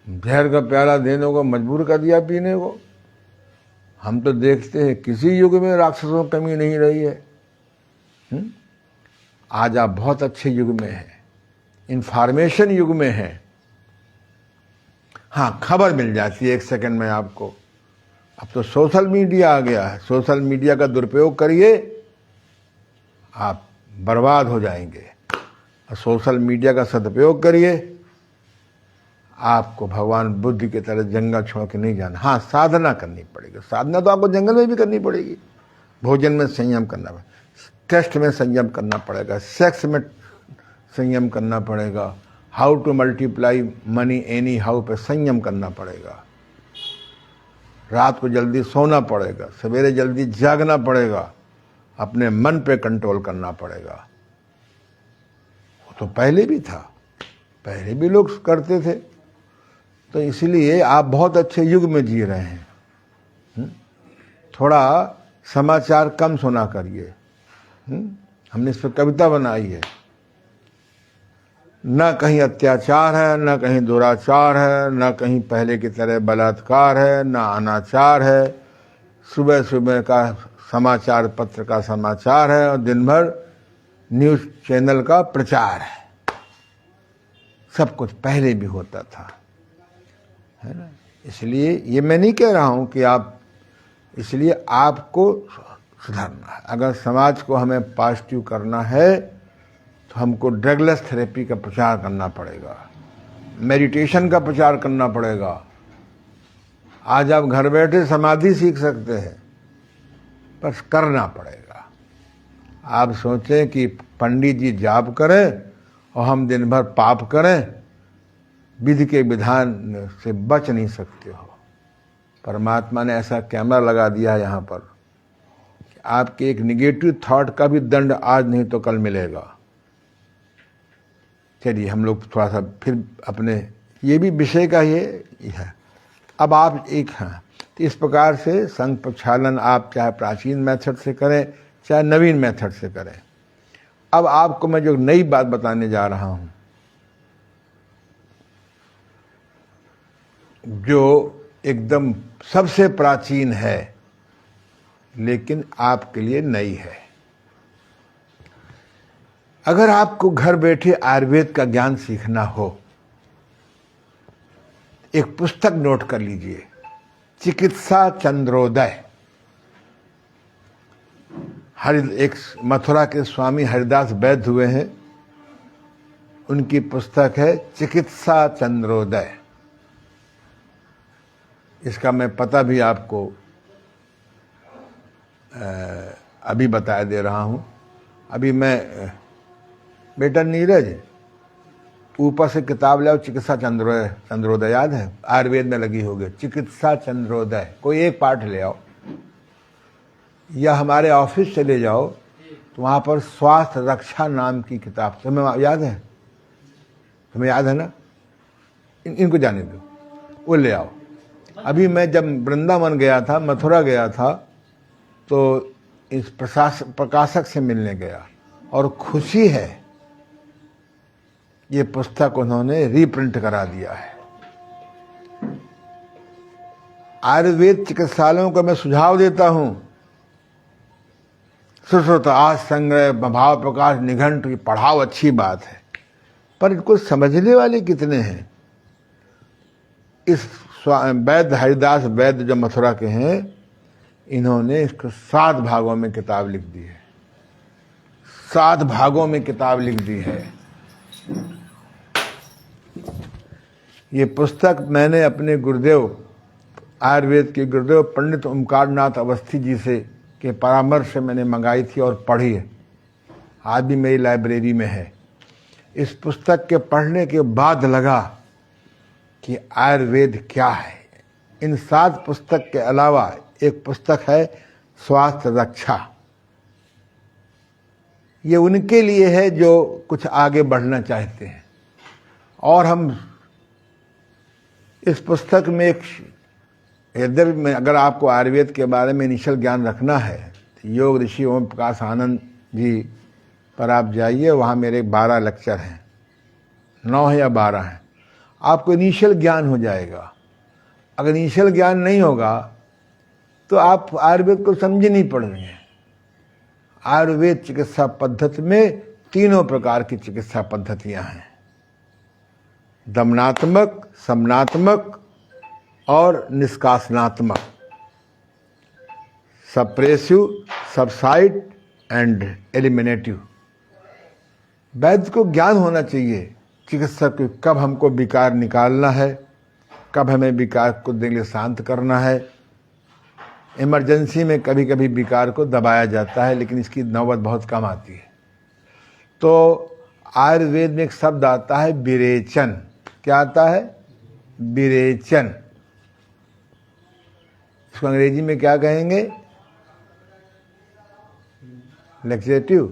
जहर का प्याला देने को मजबूर कर दिया पीने को। हम तो देखते हैं किसी युग में राक्षसों की कमी नहीं रही है। आज आप बहुत अच्छे युग में हैं, इंफॉर्मेशन युग में हैं। हाँ, खबर मिल जाती है 1 सेकंड में आपको। अब तो सोशल मीडिया आ गया है, सोशल मीडिया का दुरुपयोग करिए, आप बर्बाद हो जाएंगे। और सोशल मीडिया का सदुपयोग करिए, आपको भगवान बुद्ध की तरह जंगल छोड़ के नहीं जाना। हाँ, साधना करनी पड़ेगी। साधना तो आपको जंगल में भी करनी पड़ेगी। भोजन में संयम करना पड़ेगा, टेस्ट में संयम करना पड़ेगा, सेक्स में संयम करना पड़ेगा, how to multiply money any how पे संयम करना पड़ेगा, रात को जल्दी सोना पड़ेगा, सवेरे जल्दी जागना पड़ेगा, अपने मन पे कंट्रोल करना पड़ेगा। वो तो पहले भी था, पहले भी लोग करते थे। तो इसलिए आप बहुत अच्छे युग में जी रहे हैं। थोड़ा समाचार कम सुना करिए। हमने इस पर कविता बनाई है। न कहीं अत्याचार है, न कहीं दुराचार है, न कहीं पहले की तरह बलात्कार है, न अनाचार है। सुबह सुबह का समाचार पत्र का समाचार है और दिन भर न्यूज़ चैनल का प्रचार है। सब कुछ पहले भी होता था, है ना। इसलिए ये मैं नहीं कह रहा हूँ कि आप, इसलिए आपको सुधारना है। अगर समाज को हमें पॉजिटिव करना है तो हमको ड्रगलेस थेरेपी का प्रचार करना पड़ेगा, मेडिटेशन का प्रचार करना पड़ेगा। आज आप घर बैठे समाधि सीख सकते हैं, पर करना पड़ेगा। आप सोचें कि पंडित जी जाप करें और हम दिन भर पाप करें, विधि के विधान से बच नहीं सकते हो। परमात्मा ने ऐसा कैमरा लगा दिया है यहाँ पर, आपके एक निगेटिव थॉट का भी दंड आज नहीं तो कल मिलेगा। चलिए हम लोग थोड़ा सा फिर अपने, ये भी विषय का ये है। अब आप एक हैं, तो इस प्रकार से संघ प्रक्षालन आप चाहे प्राचीन मेथड से करें चाहे नवीन मेथड से करें। अब आपको मैं जो नई बात बताने जा रहा हूं, जो एकदम सबसे प्राचीन है लेकिन आपके लिए नई है। अगर आपको घर बैठे आयुर्वेद का ज्ञान सीखना हो, एक पुस्तक नोट कर लीजिए, चिकित्सा चंद्रोदय। एक मथुरा के स्वामी हरिदास वैद्य हुए हैं, उनकी पुस्तक है चिकित्सा चंद्रोदय। इसका मैं पता भी आपको अभी बता दे रहा हूं। अभी मैं, बेटा नीरज, ऊपर से किताब लाओ, चिकित्सा चंद्रोदय याद है, आयुर्वेद में लगी होगी, चिकित्सा चंद्रोदय, कोई एक पाठ ले आओ, या हमारे ऑफिस चले जाओ तो वहाँ पर स्वास्थ्य रक्षा नाम की किताब, तुम्हें याद है? तुम्हें याद है ना? इनको जाने दो, वो ले आओ। अभी मैं जब वृंदावन गया था, मथुरा गया था, तो इस प्रकाशक से मिलने गया और खुशी है, ये पुस्तक उन्होंने रीप्रिंट करा दिया है। आयुर्वेद चिकित्सालयों को मैं सुझाव देता हूं, सुश्रुत आज संग्रह भाव प्रकाश निघंट की पढ़ाओ, अच्छी बात है, पर इनको समझने वाले कितने हैं? इस वैद्य हरिदास वैद्य जो मथुरा के हैं, इन्होंने इसको 7 भागों में किताब लिख दी है, 7 भागों में किताब लिख दी है। ये पुस्तक मैंने अपने गुरुदेव, आयुर्वेद के गुरुदेव पंडित ओमकारनाथ अवस्थी जी से के परामर्श से मैंने मंगाई थी और पढ़ी है, आज भी मेरी लाइब्रेरी में है। इस पुस्तक के पढ़ने के बाद लगा कि आयुर्वेद क्या है, इन 7 पुस्तक के अलावा एक पुस्तक है स्वास्थ्य रक्षा। ये उनके लिए है जो कुछ आगे बढ़ना चाहते हैं। और हम इस पुस्तक में एक यद्यपि में अगर आपको आयुर्वेद के बारे में इनिशियल ज्ञान रखना है तो योग ऋषि ओम प्रकाश आनंद जी पर आप जाइए, वहाँ मेरे 12 लेक्चर हैं, 9 या 12 हैं, आपको इनिशियल ज्ञान हो जाएगा। अगर इनिशियल ज्ञान नहीं होगा तो आप आयुर्वेद को समझ नहीं पड़ेंगे। आयुर्वेद चिकित्सा पद्धति में 3 प्रकार की चिकित्सा पद्धतियां हैं, दमनात्मक, समनात्मक और निष्कासनात्मक, सप्रेसिव, सबसाइड एंड एलिमिनेटिव। वैद्य को ज्ञान होना चाहिए चिकित्सक को, कब हमको विकार निकालना है, कब हमें विकार को देने के लिए शांत करना है। इमरजेंसी में कभी कभी विकार को दबाया जाता है, लेकिन इसकी नौबत बहुत कम आती है। तो आयुर्वेद में एक शब्द आता है विरेचन। क्या आता है? विरेचन। इसको अंग्रेजी में क्या कहेंगे? लैक्सेटिव।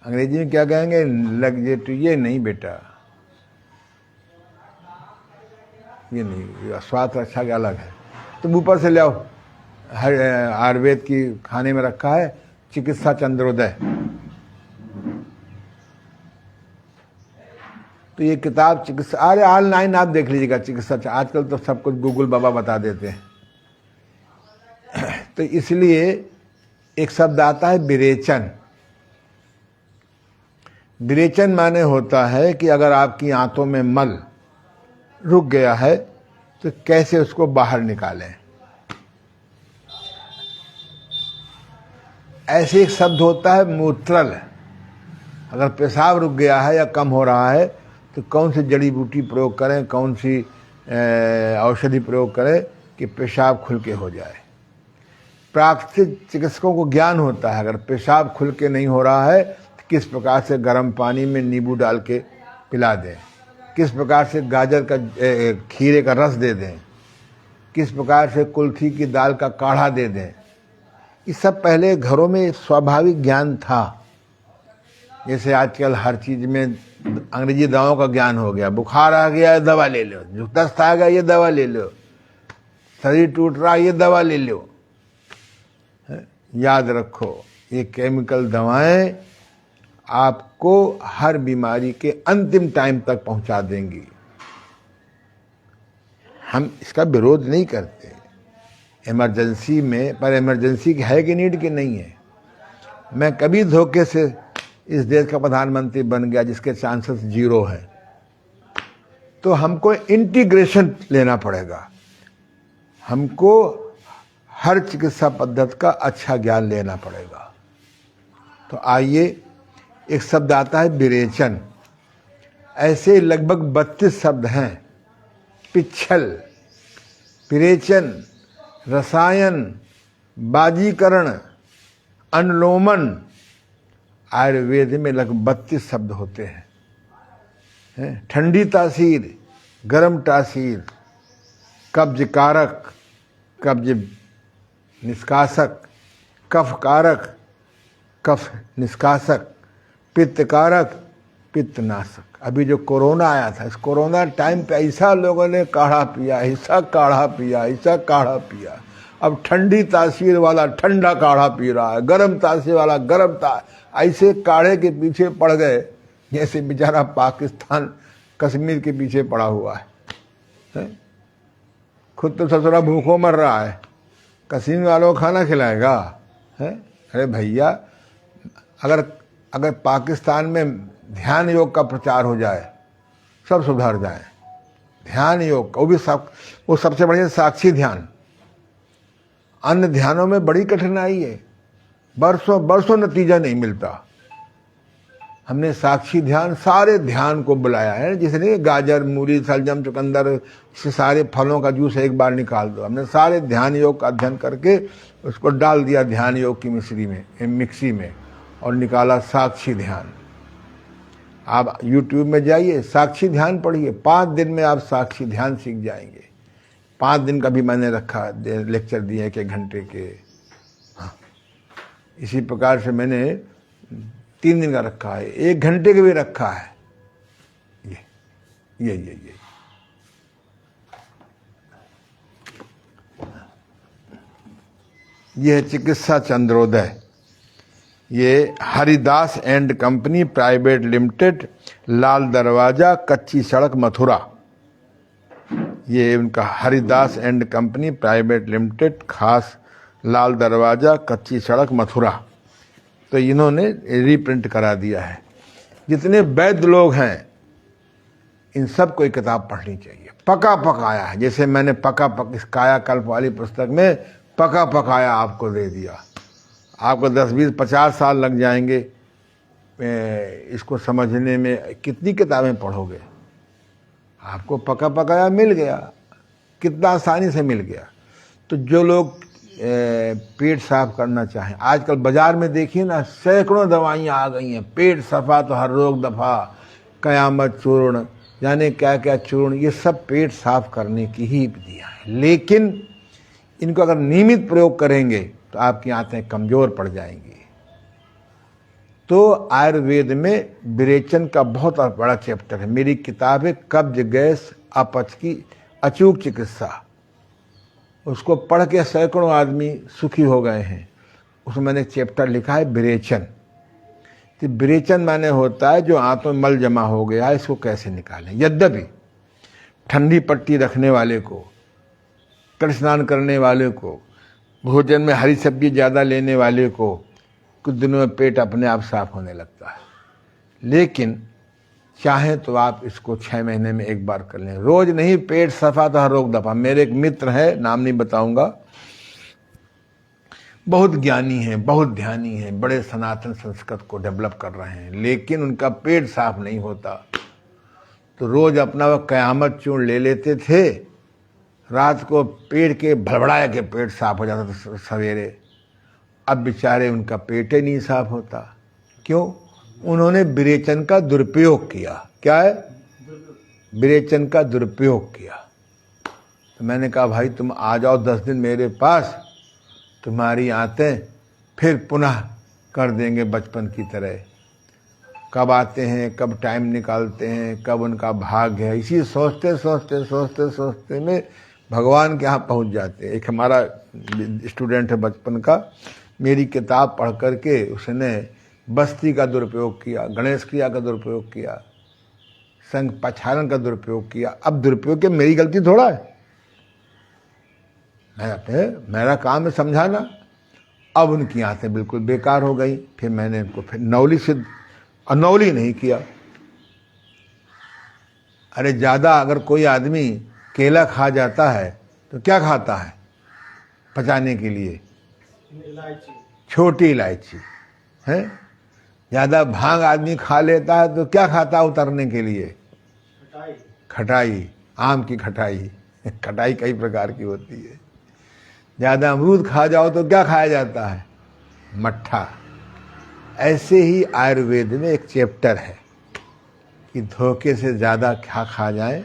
अंग्रेजी में क्या कहेंगे? लैक्सेटिव। ये नहीं बेटा, ये नहीं, स्वास्थ्य रक्षा के अलग है। तुम ऊपर से ले आओ, आयुर्वेद की खाने में रखा है चिकित्सा चंद्रोदय। तो ये किताब चिकित्सा, अरे ऑनलाइन आप देख लीजिएगा चिकित्सा, आजकल तो सब कुछ गूगल बाबा बता देते हैं। तो इसलिए एक शब्द आता है विरेचन। विरेचन माने होता है कि अगर आपकी आंतों में मल रुक गया है तो कैसे उसको बाहर निकालें। ऐसे एक शब्द होता है मूत्रल। अगर पेशाब रुक गया है या कम हो रहा है तो कौन सी जड़ी बूटी प्रयोग करें, कौन सी औषधि प्रयोग करें कि पेशाब खुल के हो जाए। प्राकृतिक चिकित्सकों को ज्ञान होता है अगर पेशाब खुल के नहीं हो रहा है तो किस प्रकार से गर्म पानी में नींबू डाल के पिला दें, किस प्रकार से गाजर का खीरे का रस दे दें, किस प्रकार से कुल्थी की दाल का काढ़ा दे दें। ये सब पहले घरों में स्वाभाविक ज्ञान था। जैसे आजकल हर चीज में अंग्रेजी दवाओं का ज्ञान हो गया। बुखार आ गया दवा ले लो, दस्त आ गया ये दवा ले लो, शरीर टूट रहा ये दवा ले लो। याद रखो ये केमिकल दवाएं आपको हर बीमारी के अंतिम टाइम तक पहुंचा देंगी। हम इसका विरोध नहीं करते इमरजेंसी में, पर इमरजेंसी की है कि नीड की नहीं है। मैं कभी धोखे से इस देश का प्रधानमंत्री बन गया जिसके चांसेस 0 है, तो हमको इंटीग्रेशन लेना पड़ेगा। हमको हर चिकित्सा पद्धति का अच्छा ज्ञान लेना पड़ेगा। तो आइए, एक शब्द आता है विरेचन। ऐसे लगभग 32 शब्द हैं। पिच्छल, विरेचन, रसायन, बाजीकरण, अनुलोमन। आयुर्वेद में लगभग 32 शब्द होते हैं। ठंडी तासीर, गर्म तासीर, कब्ज कारक, कब्ज निष्कासक, कफ कारक, कफ निष्कासक, पित्त कारक, पित्त नाशक। अभी जो कोरोना आया था, इस कोरोना टाइम पे ऐसा लोगों ने काढ़ा पिया, ऐसा काढ़ा पिया, ऐसा काढ़ा पिया। अब ठंडी तासीर वाला ठंडा काढ़ा पी रहा है, गर्म तासीर वाला गर्म ऐसे काढ़े के पीछे पड़ गए जैसे बेचारा पाकिस्तान कश्मीर के पीछे पड़ा हुआ है। खुद तो ससुरा भूखों मर रहा है, कश्मीर वालों को खाना खिलाएगा है? अरे भैया, अगर पाकिस्तान में ध्यान योग का प्रचार हो जाए सब सुधर जाए। ध्यान योग वो सबसे बढ़िया साक्षी ध्यान। अन्य ध्यानों में बड़ी कठिनाई है, बरसों नतीजा नहीं मिलता। हमने साक्षी ध्यान, सारे ध्यान को बुलाया है। जिसने गाजर, मूली, सलजम, चुकंदर, इसके सारे फलों का जूस एक बार निकाल दो। हमने सारे ध्यान योग का अध्ययन करके उसको डाल दिया ध्यान योग की मिक्सी में और निकाला साक्षी ध्यान। आप YouTube में जाइए, साक्षी ध्यान पढ़िए, 5 दिन में आप साक्षी ध्यान सीख जाएंगे। 5 दिन का भी मैंने रखा, लेक्चर दिए 1-1 घंटे के। हाँ, इसी प्रकार से मैंने 3 दिन का रखा है, 1 घंटे का भी रखा है। ये है चिकित्सा चंद्रोदय। ये Haridas and company private limited, Lal Darwaza, कच्ची सड़क, मथुरा। ये उनका Haridas and company private limited, खास लाल दरवाजा, कच्ची सड़क, मथुरा। तो इन्होंने रीप्रिंट करा दिया है। जितने वैद्य लोग हैं इन सब को एक किताब पढ़नी चाहिए। पका पकाया है, जैसे मैंने पका पक इस कायाकल्प वाली पुस्तक में पका पकाया आपको दे दिया। आपको 10, 20, 50 साल लग जाएंगे इसको समझने में। कितनी किताबें पढ़ोगे? आपको पका पकाया मिल गया, कितना आसानी से मिल गया। तो जो लोग पेट साफ करना चाहें, आजकल बाजार में देखिए ना, सैकड़ों दवाइयाँ आ गई हैं। पेट सफा तो हर रोग दफा, कयामत चूर्ण, जाने क्या क्या चूर्ण, ये सब पेट साफ करने की ही विधियाँ हैं। लेकिन इनको अगर नियमित प्रयोग करेंगे तो आपकी आंतें कमजोर पड़ जाएंगी। तो आयुर्वेद में विरेचन का बहुत बड़ा चैप्टर है। मेरी किताब है कब्ज, गैस, अपच की अचूक चिकित्सा। उसको पढ़ के सैकड़ों आदमी सुखी हो गए हैं। उसमें मैंने चैप्टर लिखा है विरेचन। तो विरेचन माने होता है जो आंतों में मल जमा हो गया है, इसको कैसे निकालें। यद्यपि ठंडी पट्टी रखने वाले को, तड़ स्नान करने वाले को, भोजन में हरी सब्जी ज़्यादा लेने वाले को कुछ दिनों में पेट अपने आप साफ होने लगता है। लेकिन चाहें तो आप इसको 6 महीने में एक बार कर लें। रोज नहीं, पेट सफा तो हर रोग दफा। मेरे एक मित्र है, नाम नहीं बताऊंगा, बहुत ज्ञानी हैं, बहुत ध्यानी हैं, बड़े सनातन संस्कृत को डेवलप कर रहे हैं, लेकिन उनका पेट साफ नहीं होता। तो रोज अपना वह कयामत चूर्ण ले लेते थे, रात को पेट के भड़बड़ाए के पेट साफ हो जाता था सवेरे। अब बेचारे उनका पेट ही नहीं साफ होता। क्यों? उन्होंने विरेचन का दुरुपयोग किया। क्या है? विरेचन का दुरुपयोग किया। तो मैंने कहा भाई तुम आ जाओ 10 दिन मेरे पास, तुम्हारी आंतें फिर पुनः कर देंगे बचपन की तरह। कब आते हैं, कब टाइम निकालते हैं, कब उनका भाग्य है, इसी सोचते सोचते सोचते सोचते में भगवान के यहाँ पहुँच जाते हैं। एक हमारा स्टूडेंट है बचपन का, मेरी किताब पढ़ करके उसने बस्ती का दुरुपयोग किया, गणेश क्रिया का दुरुपयोग किया, संघ पछारण का दुरुपयोग किया। अब दुरुपयोग के मेरी गलती थोड़ा है, मेरा काम है समझाना। अब उनकी आंतें बिल्कुल बेकार हो गई। फिर मैंने उनको फिर नौली से अनौली नहीं किया। अरे ज़्यादा अगर कोई आदमी केला खा जाता है तो क्या खाता है पचाने के लिए? छोटी इलायची है। ज़्यादा भांग आदमी खा लेता है तो क्या खाता है उतरने के लिए? खटाई, आम की खटाई। खटाई कई प्रकार की होती है। ज़्यादा अमरूद खा जाओ तो क्या खाया जाता है? मट्ठा। ऐसे ही आयुर्वेद में एक चैप्टर है कि धोखे से ज़्यादा क्या खा जाए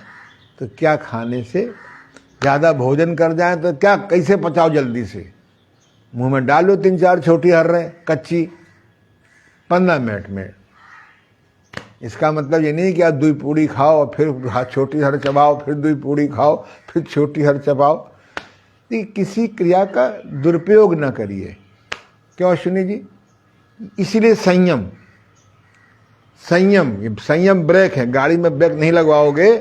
तो क्या खाने से, ज़्यादा भोजन कर जाए तो क्या, कैसे पचाओ जल्दी से। मुंह में डालो 3-4 छोटी हर्रें कच्ची 15 मिनट में। इसका मतलब ये नहीं कि आप 2 पूड़ी खाओ और फिर छोटी हर चबाओ, फिर 2 पूड़ी खाओ, फिर छोटी हर चबाओ। किसी क्रिया का दुरुपयोग न करिए। क्यों अश्विनी जी? इसीलिए संयम, संयम, ये संयम ब्रेक है। गाड़ी में ब्रेक नहीं लगवाओगे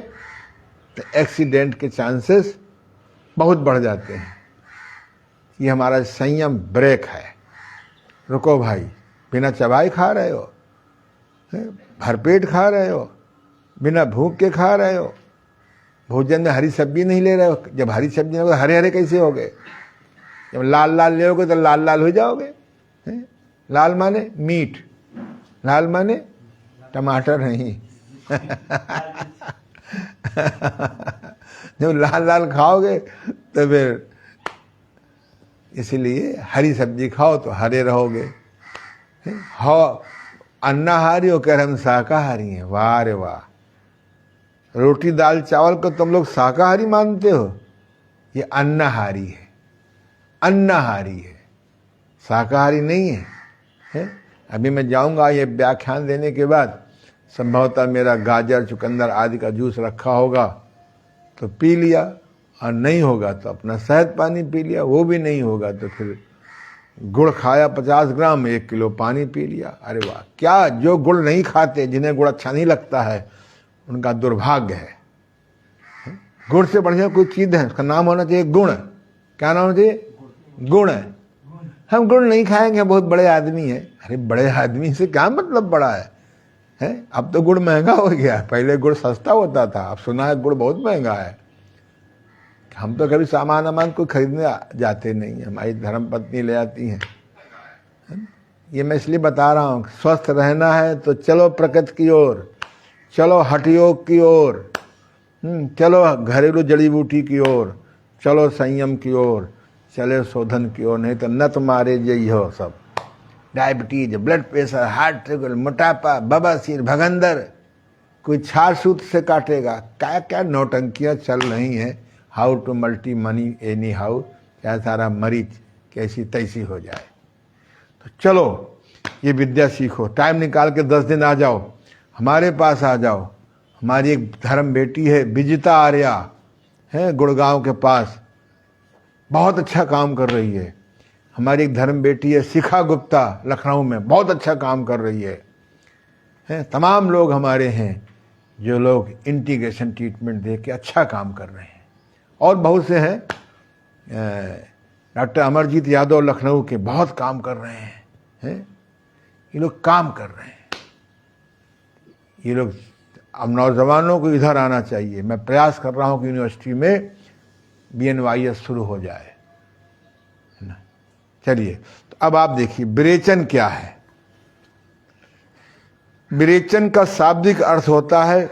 तो एक्सीडेंट के चांसेस बहुत बढ़ जाते हैं। ये हमारा संयम ब्रेक है। रुको भाई, बिना चबाए खा रहे हो, भरपेट खा रहे हो, बिना भूख के खा रहे हो, भोजन में हरी सब्जी नहीं ले रहे हो। जब हरी सब्जी नहीं, हरे हरे कैसे हो गए? जब लाल लाल लेओगे तो लाल लाल हो जाओगे। लाल माने मीट, लाल माने टमाटर नहीं। जब लाल लाल खाओगे तो फिर इसलिए हरी सब्जी खाओ तो हरे रहोगे। हो अन्नाहारी हो कह रहे हम शाकाहारी हैं। वाह रे वाह, रोटी दाल चावल को तुम लोग शाकाहारी मानते हो? ये अन्नहारी है, अन्नहारी है, शाकाहारी नहीं है, है? अभी मैं जाऊंगा ये व्याख्यान देने के बाद, संभवतः मेरा गाजर चुकंदर आदि का जूस रखा होगा तो पी लिया, और नहीं होगा तो अपना शहद पानी पी लिया, वो भी नहीं होगा तो फिर गुड़ खाया 50 ग्राम, 1 किलो पानी पी लिया। अरे वाह, क्या जो गुड़ नहीं खाते, जिन्हें गुड़ अच्छा नहीं लगता है, उनका दुर्भाग्य है। गुड़ से बढ़िया कोई चीज है, उसका नाम होना चाहिए गुण। क्या नाम होना चाहिए? गुण। हम गुड़ नहीं खाएंगे, बहुत बड़े आदमी है। अरे बड़े आदमी से क्या मतलब बड़ा है? अब तो गुड़ महंगा हो गया, पहले गुड़ सस्ता होता था, अब सुना है गुड़ बहुत महंगा है। हम तो कभी सामान कोई खरीदने जाते नहीं, हमारी धर्मपत्नी ले आती हैं। ये मैं इसलिए बता रहा हूँ, स्वस्थ रहना है तो चलो प्रकृति की ओर, चलो हठ योग की ओर, चलो घरेलू जड़ी बूटी की ओर, चलो संयम की ओर, चले शोधन की ओर, नहीं तो न तुम्हारे यही हो सब। Diabetes, blood pressure, heart trouble, मोटापा, बवासीर, भगंदर, कोई छार सूत से काटेगा। क्या क्या नौटंकियाँ चल रही हैं, how to multi money anyhow, क्या सारा मरीज कैसी तैसी हो जाए। तो चलो ये विद्या सीखो, टाइम निकाल के 10 दिन आ जाओ, हमारे पास आ जाओ। हमारी एक धर्म बेटी है विजिता आर्या, है गुड़गांव के पास, बहुत अच्छा काम कर रही है। हमारी एक धर्म बेटी है शिखा गुप्ता, लखनऊ में, बहुत अच्छा काम कर रही है। तमाम लोग हमारे हैं जो लोग इंटीग्रेशन ट्रीटमेंट दे के अच्छा काम कर रहे हैं। और बहुत से हैं, डॉक्टर अमरजीत यादव लखनऊ के बहुत काम कर रहे हैं। ये लोग काम कर रहे हैं। ये लोग, अब नौजवानों को इधर आना चाहिए। मैं प्रयास कर रहा हूं कि यूनिवर्सिटी में BNYS शुरू हो जाए, है ना। चलिए, तो अब आप देखिए विरेचन क्या है। विरेचन का शाब्दिक अर्थ होता है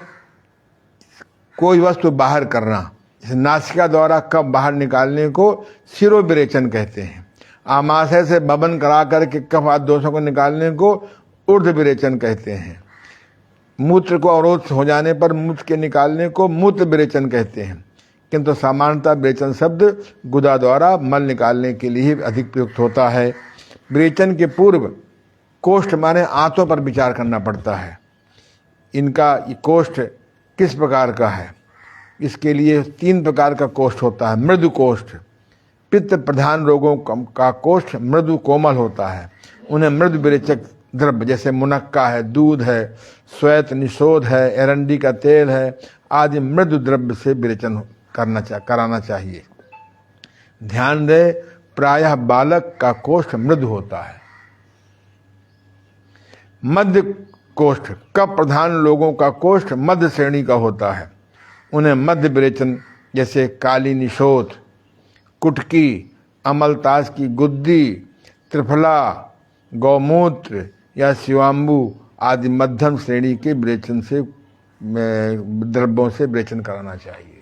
कोई वस्तु बाहर करना। जैसे नासिका द्वारा कफ बाहर निकालने को शिरोविरेचन कहते हैं। आमाशय से बबन करा करके कफ आदि दोषों को निकालने को ऊर्ध्व विरेचन कहते हैं। मूत्र को अवरोध हो जाने पर मूत्र के निकालने को मूत्र विरेचन कहते हैं। किंतु सामान्यतः विरेचन शब्द गुदा द्वारा मल निकालने के लिए अधिक प्रयुक्त होता है। विरेचन के पूर्व कोष्ठ माने आंतों पर विचार करना पड़ता है। इनका कोष्ठ किस प्रकार का है? इसके लिए 3 प्रकार का कोष्ठ होता है। मृदु कोष्ठ, पित्त प्रधान रोगों का कोष्ठ मृदु कोमल होता है। उन्हें मृदु विरेचक द्रव्य जैसे मुनक्का है, दूध है, श्वेत निषोध है, एरंडी का तेल है आदि मृदु द्रव्य से विरेचन कराना चाहिए। ध्यान दे, प्रायः बालक का कोष्ठ मृदु होता है। मध्य कोष्ठ, कफ प्रधान लोगों का कोष्ठ मध्य श्रेणी का होता है। उन्हें मध्य विरेचन जैसे काली निषोध, कुटकी, अमलतास की गुद्दी, त्रिफला, गौमूत्र या शिवाम्बु आदि मध्यम श्रेणी के विरेचन से द्रव्यों से विरेचन कराना चाहिए।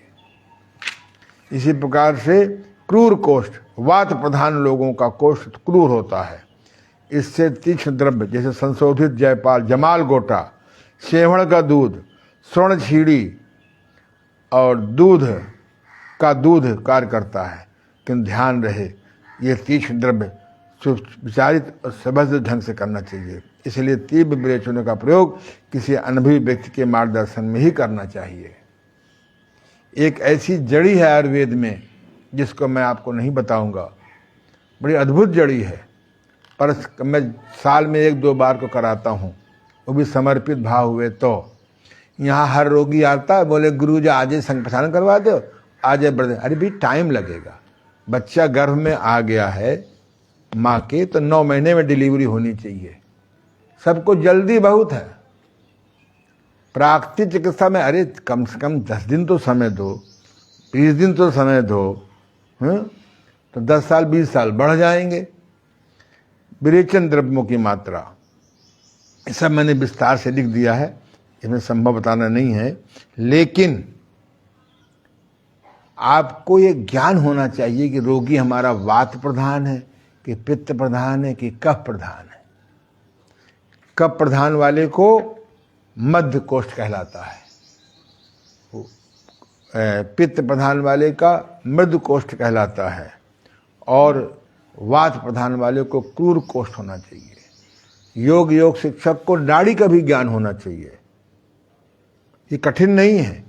इसी प्रकार से क्रूर कोष्ठ, वात प्रधान लोगों का कोष्ठ क्रूर होता है। इससे तीक्ष्ण द्रव्य जैसे संशोधित जयपाल, जमाल गोटा, सेवण का दूध, स्वर्ण छीड़ी और दूध कार्य करता है। किंतु ध्यान रहे ये तीक्ष्ण द्रव्य विचारित और सबज ढंग से करना चाहिए। इसलिए तीव्र विरेचनों का प्रयोग किसी अनुभवी व्यक्ति के मार्गदर्शन में ही करना चाहिए। एक ऐसी जड़ी है आयुर्वेद में जिसको मैं आपको नहीं बताऊंगा, बड़ी अद्भुत जड़ी है, पर मैं साल में 1-2 बार को कराता हूँ, वो भी समर्पित भाव हुए तो। यहाँ हर रोगी आता है, बोले गुरुजी आज संग पहचान करवा दो, आज बढ़। अरे भी टाइम लगेगा, बच्चा गर्भ में आ गया है माँ के तो 9 महीने में डिलीवरी होनी चाहिए। सबको जल्दी बहुत है। प्राकृतिक चिकित्सा में अरे कम से कम 10 दिन तो समय दो, 20 दिन तो समय दो, तो 10 साल 20 साल बढ़ जाएंगे। विरेचन द्रव्यों की मात्रा ये सब मैंने विस्तार से लिख दिया है, इसमें संभव बताना नहीं है, लेकिन आपको ये ज्ञान होना चाहिए कि रोगी हमारा वात प्रधान है कि पित्त प्रधान है कि कफ प्रधान है। कफ प्रधान वाले को मध्य कोष्ठ कहलाता है। पित्त प्रधान वाले का मृदु कोष्ठ कहलाता है और वात प्रधान वाले को क्रूर कोष्ठ होना चाहिए। योग शिक्षक को नाड़ी का भी ज्ञान होना चाहिए। ये कठिन नहीं है।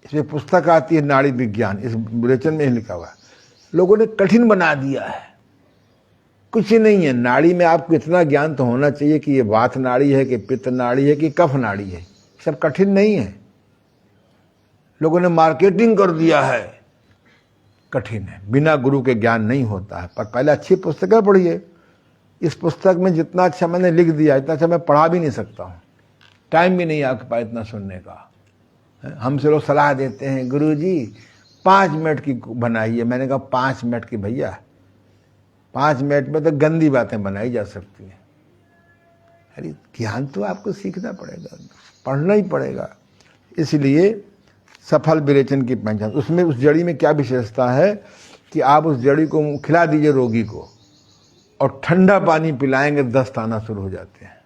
इसमें पुस्तक आती है नाड़ी विज्ञान, इस विरेचन में ही लिखा हुआ है। लोगों ने कठिन बना दिया है। कुछ ही नहीं है। नाड़ी में आपको इतना ज्ञान तो होना चाहिए कि ये वात नाड़ी है कि पित्त नाड़ी है कि कफ नाड़ी है। सब कठिन नहीं है। लोगों ने मार्केटिंग कर दिया है, कठिन है। बिना गुरु के ज्ञान नहीं होता है। पर पहले अच्छी पुस्तकें पढ़िए। इस पुस्तक में जितना अच्छा मैंने लिख दिया, इतना अच्छा मैं पढ़ा भी नहीं सकता हूँ। टाइम भी नहीं आपके पास इतना सुनने का। हमसे लोग सलाह देते हैं, गुरुजी 5 मिनट की बनाइए। मैंने कहा 5 मिनट की भैया, 5 मिनट में तो गंदी बातें बनाई जा सकती हैं। अरे ज्ञान तो आपको सीखना पड़ेगा, पढ़ना ही पड़ेगा। इसलिए सफल विरेचन की पहचान, उसमें उस जड़ी में क्या विशेषता है कि आप उस जड़ी को खिला दीजिए रोगी को और ठंडा पानी पिलाएंगे, दस्त आना शुरू हो जाते हैं।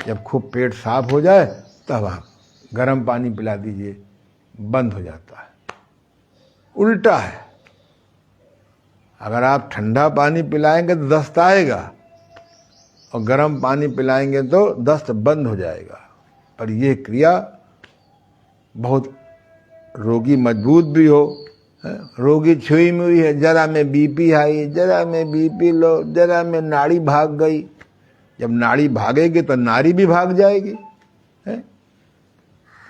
जब खूब पेट साफ हो जाए तब आप गर्म पानी पिला दीजिए, बंद हो जाता है। उल्टा है, अगर आप ठंडा पानी पिलाएंगे तो दस्त आएगा और गर्म पानी पिलाएंगे तो दस्त बंद हो जाएगा। पर यह क्रिया बहुत, रोगी मजबूत भी हो, रोगी छुई मुई है, जरा में बीपी हाई, जरा में बीपी लो, जरा में नाड़ी भाग गई। जब नाड़ी भागेगी तो नाड़ी भी भाग जाएगी है?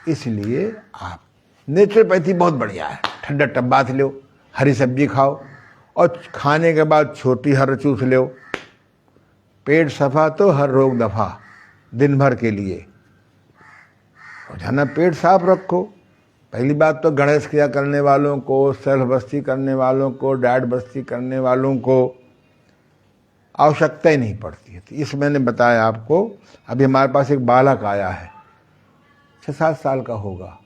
इसलिए आप नेचुरोपैथी बहुत बढ़िया है। ठंडा टब बाथ लो, हरी सब्जी खाओ और खाने के बाद छोटी हर चूस लो। पेट सफा तो हर रोग दफा, दिन भर के लिए। रोजाना पेट साफ रखो। पहली बात तो गणेश क्रिया करने वालों को, सेल्फ बस्ती करने वालों को, डाइट बस्ती करने वालों को आवश्यकता ही नहीं पड़ती है। तो इस मैंने बताया आपको। अभी हमारे पास एक बालक आया है, 6-7 साल का होगा।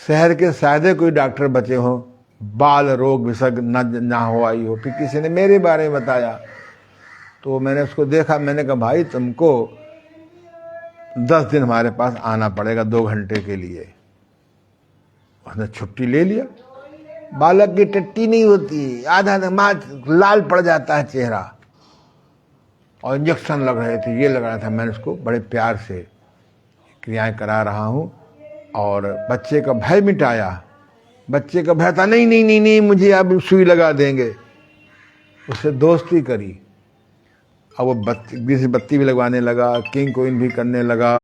शहर के शायद कोई डॉक्टर बचे हों, बाल रोग विशेषज्ञ ना हो आई हो। फिर किसी ने मेरे बारे में बताया तो मैंने उसको देखा। मैंने कहा भाई तुमको 10 दिन हमारे पास आना पड़ेगा 2 घंटे के लिए। उसने छुट्टी ले लिया। बालक की टट्टी नहीं होती, आधा लाल पड़ जाता है चेहरा और इंजेक्शन लग रहे थे, ये लग रहा था। मैंने उसको बड़े प्यार से क्रियाएं करा रहा हूँ और बच्चे का भय मिटाया। बच्चे का भय था नहीं नहीं नहीं नहीं मुझे अब सुई लगा देंगे। उससे दोस्ती करी और वो बत्ती भी लगवाने लगा, किंग कोइन भी करने लगा।